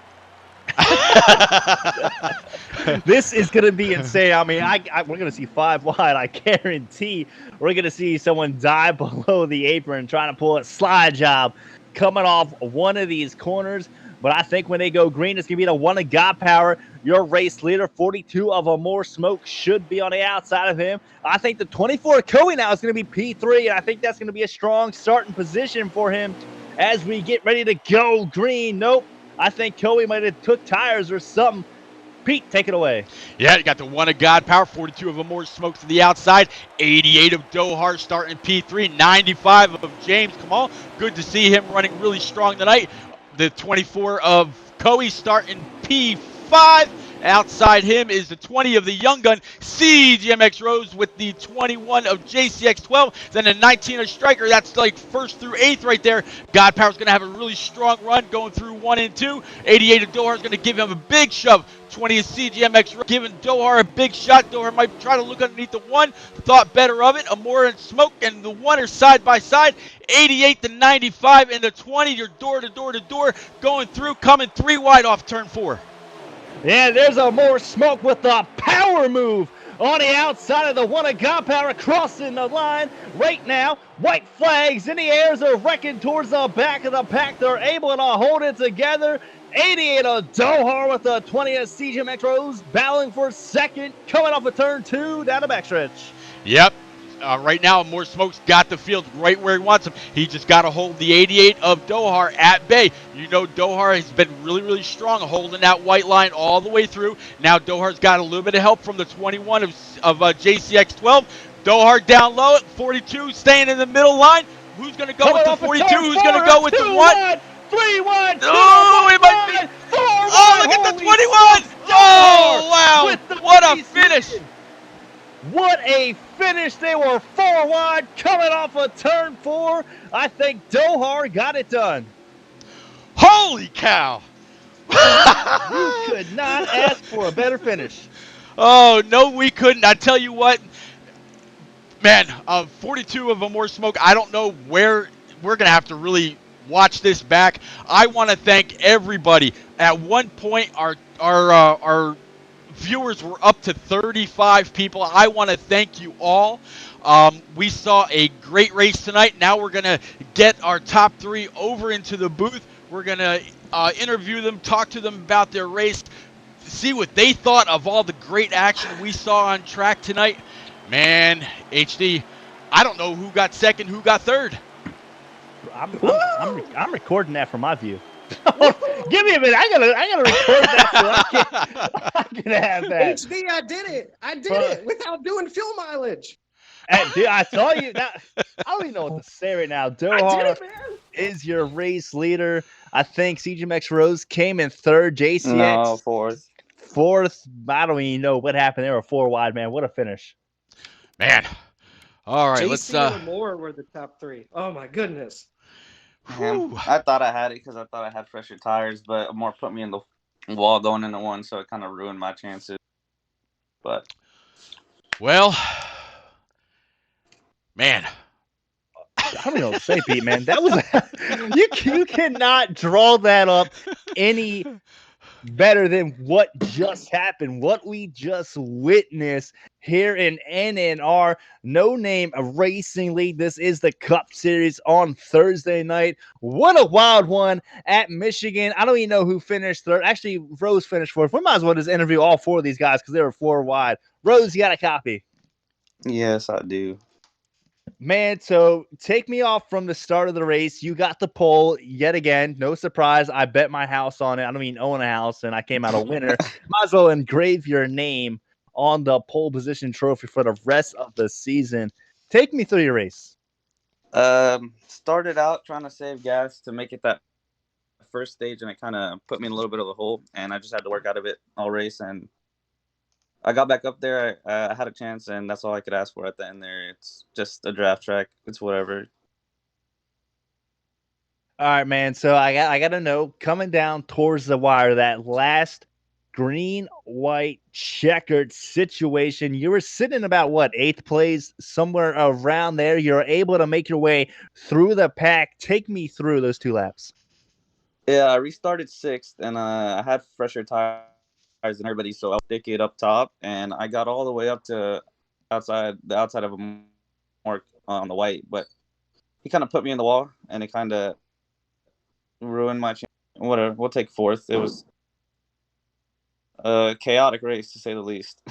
This is going to be insane. I mean, we're going to see 5 wide. I guarantee we're going to see someone dive below the apron trying to pull a slide job coming off one of these corners. But I think when they go green, it's going to be the 1 of God Power. Your race leader, 42 of a more smoke, should be on the outside of him. I think the 24 of Coey now is going to be P3, and I think that's going to be a strong starting position for him as we get ready to go green. Nope. I think Coey might have took tires or something. Pete, take it away. Yeah, you got the 1 of God Power, 42 of a more smoke to the outside, 88 of Dohar starting P3, 95 of James Kamal. Good to see him running really strong tonight. The 24 of Coey starting P5, Outside him is the 20 of the young gun, CGMX Rose, with the 21 of JCX12. Then a 19 of Striker. That's like 1st through 8th right there. God Power's going to have a really strong run going through 1 and 2. 88 of Dohar is going to give him a big shove. 20 of CGMX Rose giving Dohar a big shot. Dohar might try to look underneath the 1. Thought better of it. Amora and Smoke and the 1 are side by side. 88 to 95 and the 20. You're door to door to door going through, coming 3 wide off turn 4. Yeah, there's a more Smoke with the power move on the outside of the 1 of God Power, crossing the line right now. White flags in the air as they're wrecking towards the back of the pack. They're able to hold it together. 88 of Dohar with the 20 of CGMX Rose, battling for second, coming off of turn 2 down the backstretch. Yep. Right now, More Smoke's got the field right where he wants him. He just got to hold the 88 of Dohar at bay. You know, Dohar has been really, really strong holding that white line all the way through. Now Dohar's got a little bit of help from the 21 of JCX12. Dohar down low at 42, staying in the middle line. Who's going to go with the 42? Who's going to go with the 1? 3-1, 2-1, Oh, it might be. 4-1. Oh, look at the 21. Oh, wow. What a finish. What a finish. They were 4 wide coming off of turn 4. I think Dohar got it done. Holy cow. You could not ask for a better finish. Oh, no, we couldn't. I tell you what, man, 42 of a More Smoke. I don't know where we're going to have to really watch this back. I want to thank everybody. At one point, our viewers were up to 35 people. I want to thank you all. We saw a great race tonight. Now we're going to get our top 3 over into the booth. We're going to interview them, talk to them about their race, see what they thought of all the great action we saw on track tonight. Man, HD, I don't know who got second, who got third. I'm recording that from my view. Give me a minute. I gotta record that so I can have that. HD, I did it without doing fuel mileage. Hey, dude, I saw you. I don't even know what to say right now. I did Dohar it, man. is your race leader. I think CGMX Rose came in 3rd. JCX No, 4th. 4th. I don't even know what happened. They were 4 wide, man. What a finish. Man. All right, JC let's and Moore were the top 3. Oh my goodness. whew. I thought I had it because I thought I had fresher tires, but more put me in the wall going into 1, so it kind of ruined my chances. But Well, man. I don't know what to say, Pete, man. That was you cannot draw that up any better than what just happened, what we just witnessed here in NNR. No Name Racing League. This is the Cup Series on Thursday night. What a wild one at Michigan. I don't even know who finished 3rd. Actually, Rose finished 4th. We might as well just interview all 4 of these guys because they were 4 wide. Rose, you got a copy? yes, I do. Man, so take me off from the start of the race. You got the pole yet again. No surprise. I bet my house on it. I don't even own a house, and I came out a winner. Might as well engrave your name on the pole position trophy for the rest of the season. Take me through your race. Started out trying to save gas to make it that first stage, and it kind of put me in a little bit of a hole, and I just had to work out of it all race, and I got back up there. I had a chance, and that's all I could ask for at the end there. It's just a draft track. It's whatever. All right, man. So I got to know, coming down towards the wire, that last green, white, checkered situation, you were sitting about, what, 8th place, somewhere around there. You're able to make your way through the pack. Take me through those 2 laps. Yeah, I restarted 6th, and I had fresher tires than everybody, so I'll stick it up top, and I got all the way up to the outside of a mark on the white, but he kind of put me in the wall, and it kind of ruined my chance. Whatever, we'll take 4th. It was a chaotic race, to say the least.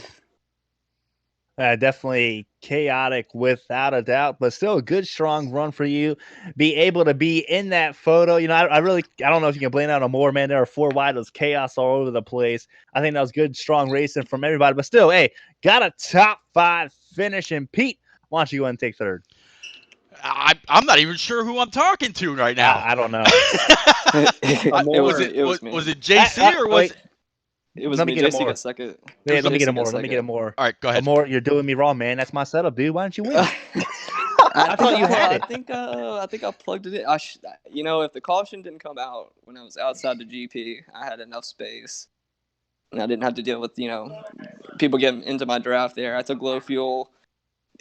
Definitely chaotic without a doubt, but still a good, strong run for you. Be able to be in that photo. You know, I don't know if you can blame that on more, man. There are 4 wide. There's chaos all over the place. I think that was good, strong racing from everybody, but still, hey, got a top 5 finish. And Pete, why don't you go ahead and take 3rd? I'm not even sure who I'm talking to right now. I don't know. It was me. Was it JC or was it? It was Let me me. get a JC more. got second. Yeah, let me get a Jason got more. Let me get a second. more. All right, go A ahead. more. You're doing me wrong, man. That's my setup, dude. Why don't you win? I thought you had it. I think I plugged it in. If the caution didn't come out when I was outside the GP, I had enough space, and I didn't have to deal with people getting into my draft there. I took low fuel,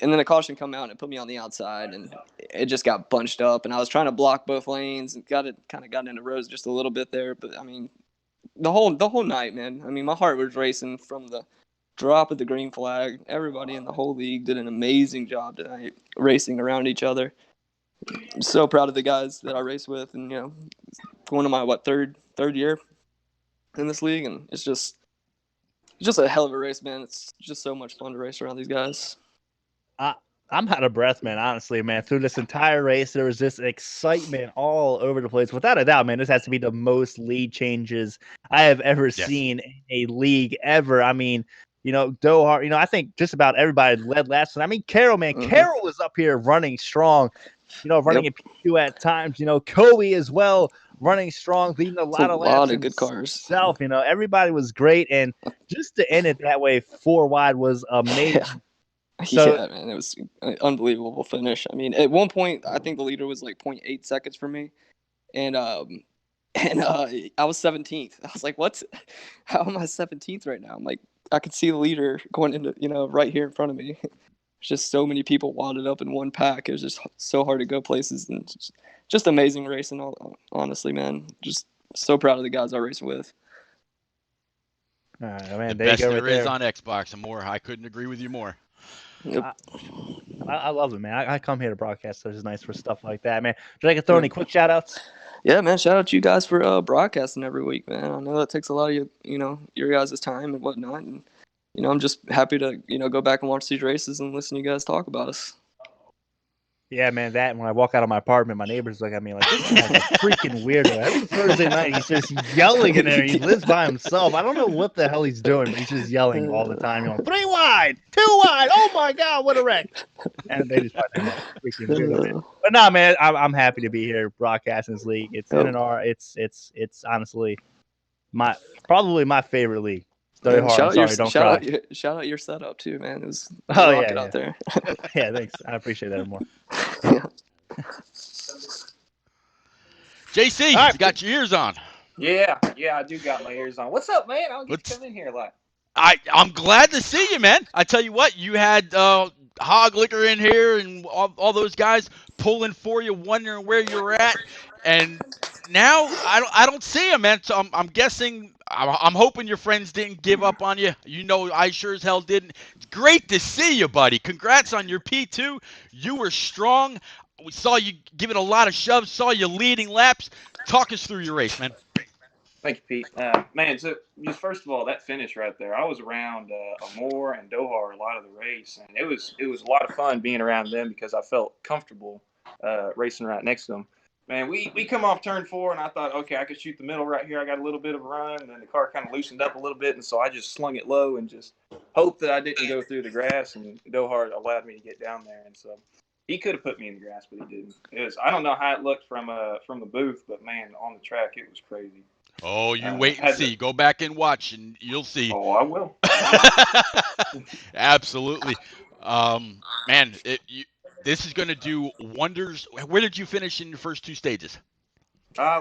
and then the caution come out and it put me on the outside, and it just got bunched up, and I was trying to block both lanes and got into rows just a little bit there. But I mean, the whole night, man. I mean, my heart was racing from the drop of the green flag. Everybody in the whole league did an amazing job tonight racing around each other. I'm so proud of the guys that I race with, and going to my third year in this league, and it's just a hell of a race, man. It's just so much fun to race around these guys. I'm out of breath, man. Honestly, man. Through this entire race, there was just excitement all over the place. Without a doubt, man, this has to be the most lead changes I have ever seen in a league ever. I mean, Dohart, I think just about everybody led last one. I mean, Carroll, man, Carroll was up here running strong, running in P2 at times. Kobe as well, running strong, leading a lot of laps of good cars. Himself. Everybody was great, and just to end it that way, 4 wide was amazing. So, yeah, man, it was an unbelievable finish. I mean, at one point, I think the leader was like 0.8 seconds for me, and I was 17th. I was like, "What? How am I 17th right now?" I'm like, I could see the leader going into right here in front of me. Just so many people wadded up in one pack. It was just so hard to go places, and just amazing racing. Honestly, man, just so proud of the guys I raced with. All right, man, the best there is on Xbox and more. I couldn't agree with you more. Yep. I love it, man. I come here to broadcast, so it's nice for stuff like that, man. Should I throw any quick shout outs? Yeah, man. Shout out to you guys for broadcasting every week, man. I know that takes a lot of your guys' time and whatnot, and I'm just happy to go back and watch these races and listen to you guys talk about us. Yeah, man, that, and when I walk out of my apartment, my neighbors look at me like, this guy's a freaking weirdo. Every Thursday night, he's just yelling in there. He lives by himself. I don't know what the hell he's doing, but he's just yelling all the time. 3 wide, 2 wide. Oh, my God, what a wreck. And they just find him a freaking weirdo, man. But no, man, I'm happy to be here broadcasting this league. It's NNR. It's honestly probably my favorite league. Very hard. Shout out your setup too, man. It was out there. Yeah, thanks. I appreciate that more. JC, right. You got your ears on. Yeah, I do got my ears on. What's up, man? I don't get to come in here a lot. I'm glad to see you, man. I tell you what, you had Hog Liquor in here and all those guys pulling for you, wondering where you're at, and now I don't see him, man. So I'm guessing. I'm hoping your friends didn't give up on you. I sure as hell didn't. It's great to see you, buddy. Congrats on your P2. You were strong. We saw you giving a lot of shoves. Saw you leading laps. Talk us through your race, man. Thank you, Pete. Man, so just first of all, that finish right there, I was around Amore and Dohar a lot of the race, and it was a lot of fun being around them because I felt comfortable racing right next to them. Man, we come off turn 4, and I thought, okay, I could shoot the middle right here. I got a little bit of a run, and then the car kind of loosened up a little bit, and so I just slung it low and just hoped that I didn't go through the grass, and Dohar allowed me to get down there, and so he could have put me in the grass, but he didn't. I don't know how it looked from the booth, but man, on the track, it was crazy. Oh, you wait and see. Go back and watch, and you'll see. Oh, I will. Absolutely. Man, this is going to do wonders. Where did you finish in your first 2 stages? I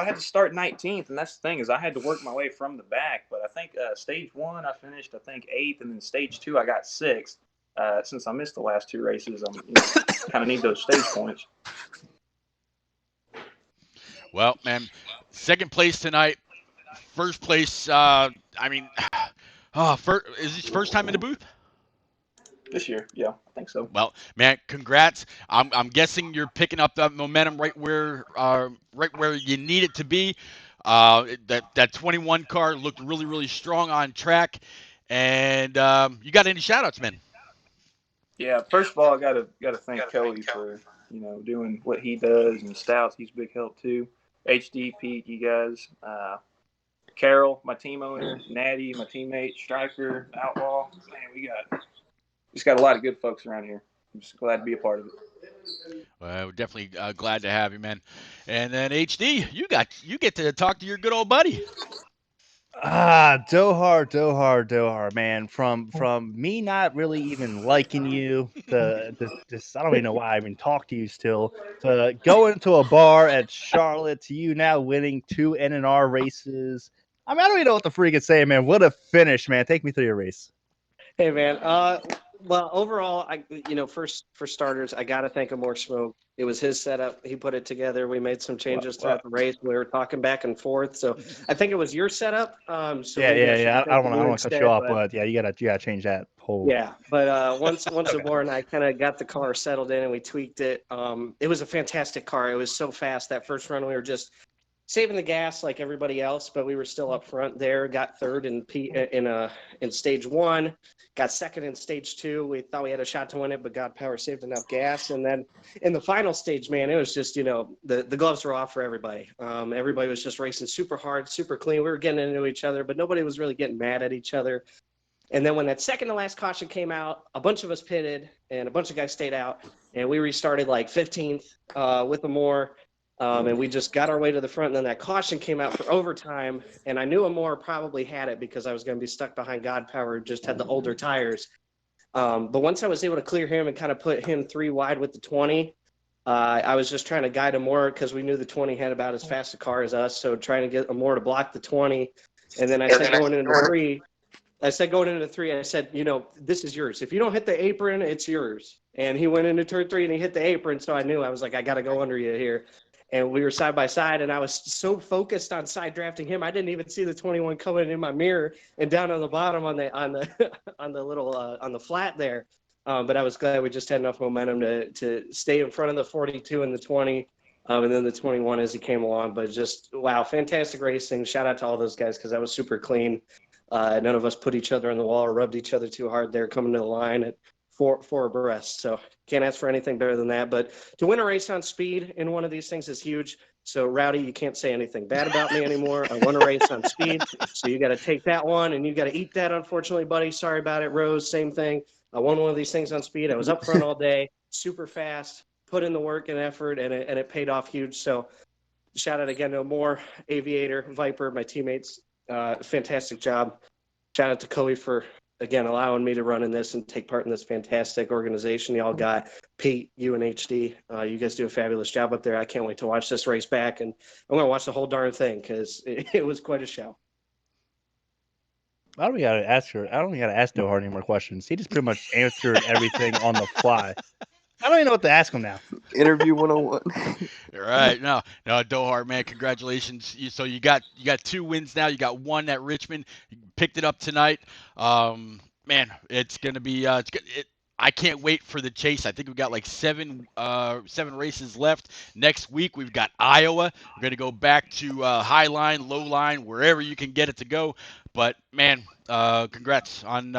had to start 19th, and that's the thing is I had to work my way from the back. But I think stage 1 I finished 8th, and then stage 2 I got 6th. Since I missed the last 2 races, I'm kind of need those stage points. Well, man, second place tonight. First place. Is this first time in the booth? This year, yeah, I think so. Well, man, congrats. I'm guessing you're picking up that momentum right where you need it to be. That 21 car looked really, really strong on track. And you got any shout-outs, man? Yeah, first of all, I gotta thank Kelly for doing what he does, and Stouts, he's a big help too. HD, Pete, you guys, Carol, my team owner, Natty, my teammate, Striker, Outlaw. Man, we just got a lot of good folks around here. I'm just glad to be a part of it. Well, we're definitely glad to have you, man. And then HD, you get to talk to your good old buddy. Dohar, man. From me not really even liking you to just I don't even know why I even talk to you still. To going to a bar at Charlotte, to you now winning 2 NNR races. I mean, I don't even know what the freak is saying, man. What a finish, man. Take me through your race. Hey man. Well, overall, first for starters, I got to thank More Smoke. It was his setup. He put it together. We made some changes throughout the race. We were talking back and forth. So I think it was your setup. So maybe I should Yeah. be thanking I you don't want to cut you instead. off, But but yeah, you gotta change that whole. yeah, but once Amore and I kind of got the car settled in and we tweaked it, it was a fantastic car. It was so fast. That first run, we were just saving the gas like everybody else, but we were still up front there. Got third in stage one, got second in stage two. We thought we had a shot to win it, but God Power saved enough gas. And then in the final stage, man, it was just the gloves were off for everybody. Everybody was just racing super hard, super clean. We were getting into each other, but nobody was really getting mad at each other. And then when that second to last caution came out, a bunch of us pitted and a bunch of guys stayed out, and we restarted like 15th with the more. And we just got our way to the front. And then that caution came out for overtime. And I knew Amore probably had it because I was going to be stuck behind God Power, just had the older tires. But once I was able to clear him and kind of put him 3 wide with the 20, I was just trying to guide Amore because we knew the 20 had about as fast a car as us. So trying to get Amore to block the 20. And then I said going into three, I said, this is yours. If you don't hit the apron, it's yours. And he went into turn 3 and he hit the apron. So I knew, I was like, I got to go under you here. And we were side by side, and I was so focused on side drafting him, I didn't even see the 21 coming in my mirror and down on the bottom on the on the little on the flat there. But I was glad we just had enough momentum to stay in front of the 42 and the 20, and then the 21 as he came along. But just wow, fantastic racing! Shout out to all those guys because that was super clean. None of us put each other on the wall or rubbed each other too hard there coming to the line at four abreast. So can't ask for anything better than that. But to win a race on speed in one of these things is huge. So Rowdy, you can't say anything bad about me anymore. I won a race on speed. So you got to take that one and you got to eat that, unfortunately, buddy. Sorry about it. Rose, same thing. I won one of these things on speed. I was up front all day, super fast, put in the work and effort, and it paid off huge. So shout out again to More, Aviator, Viper, my teammates. Fantastic job. Shout out to Kobe for, again, allowing me to run in this and take part in this fantastic organization y'all got. Pete, you and HD, you guys do a fabulous job up there. I can't wait to watch this race back, and I'm going to watch the whole darn thing because it was quite a show. I don't even gotta ask her. I don't even gotta ask Dohar any more questions. He just pretty much answered everything on the fly. I don't even know what to ask him now. Interview 101. All right, no, Dohart, man, congratulations. So you got 2 wins now. You got one at Richmond. You picked it up tonight. Man, it's gonna be I can't wait for the chase. I think we've got like 7 races left. Next week we've got Iowa. We're gonna go back to high line, low line, wherever you can get it to go. But man, congrats on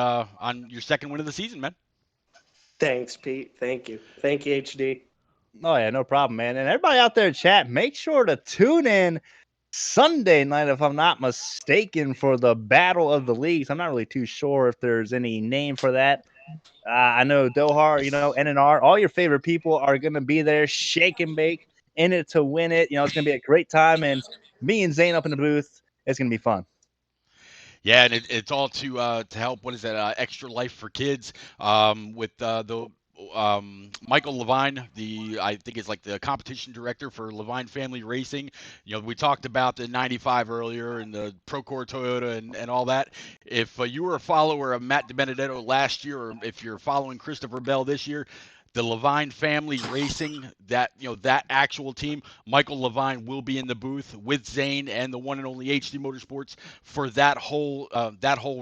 your second win of the season, man. Thanks, Pete. Thank you, HD. Oh yeah, no problem, man. And everybody out there in chat, make sure to tune in Sunday night, if I'm not mistaken, for the Battle of the Leagues. I'm not really too sure if there's any name for that. I know Dohar, NNR, all your favorite people are going to be there, shake and bake, in it to win it. It's going to be a great time. And me and Zane up in the booth, it's going to be fun. Yeah, and it's all to help. What is that? Extra Life for Kids with the Michael Levine, I think is like the competition director for Levine Family Racing. We talked about the 95 earlier and the Procore Toyota and all that. If you were a follower of Matt DiBenedetto last year, or if you're following Christopher Bell this year, the Levine Family Racing, that actual team, Michael Levine will be in the booth with Zane and the one and only HD Motorsports for that whole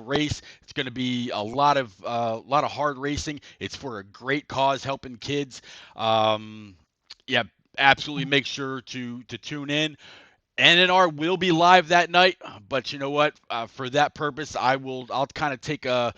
race. It's going to be a lot of hard racing. It's for a great cause, helping kids. Yeah, absolutely. Make sure to tune in. NNR will be live that night, but you know what? For that purpose, I'll kind of take a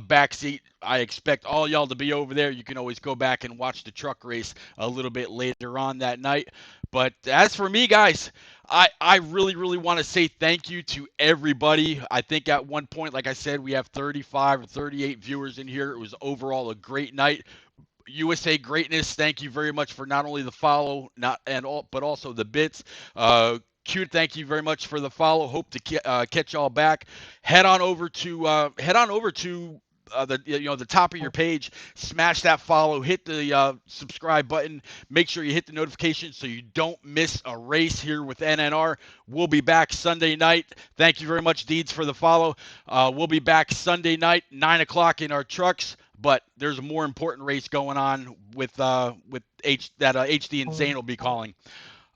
back seat. I expect all y'all to be over there. You can always go back and watch the truck race a little bit later on that night. But as for me, guys, I really, really want to say thank you to everybody. I think at one point, like I said, we have 35 or 38 viewers in here. It was overall a great night. USA Greatness, thank you very much for not only the follow, but also the bits. Cute, thank you very much for the follow. Hope to catch y'all back. Head on over to the top of your page. Smash that follow. Hit the subscribe button. Make sure you hit the notifications so you don't miss a race here with NNR. We'll be back Sunday night. Thank you very much, Deeds, for the follow. We'll be back Sunday night, 9 o'clock in our trucks. But there's a more important race going on with HD and Zane will be calling.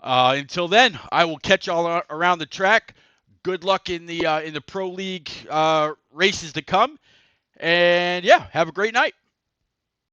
Until then, I will catch y'all around the track. Good luck in the Pro League races to come. And yeah, have a great night.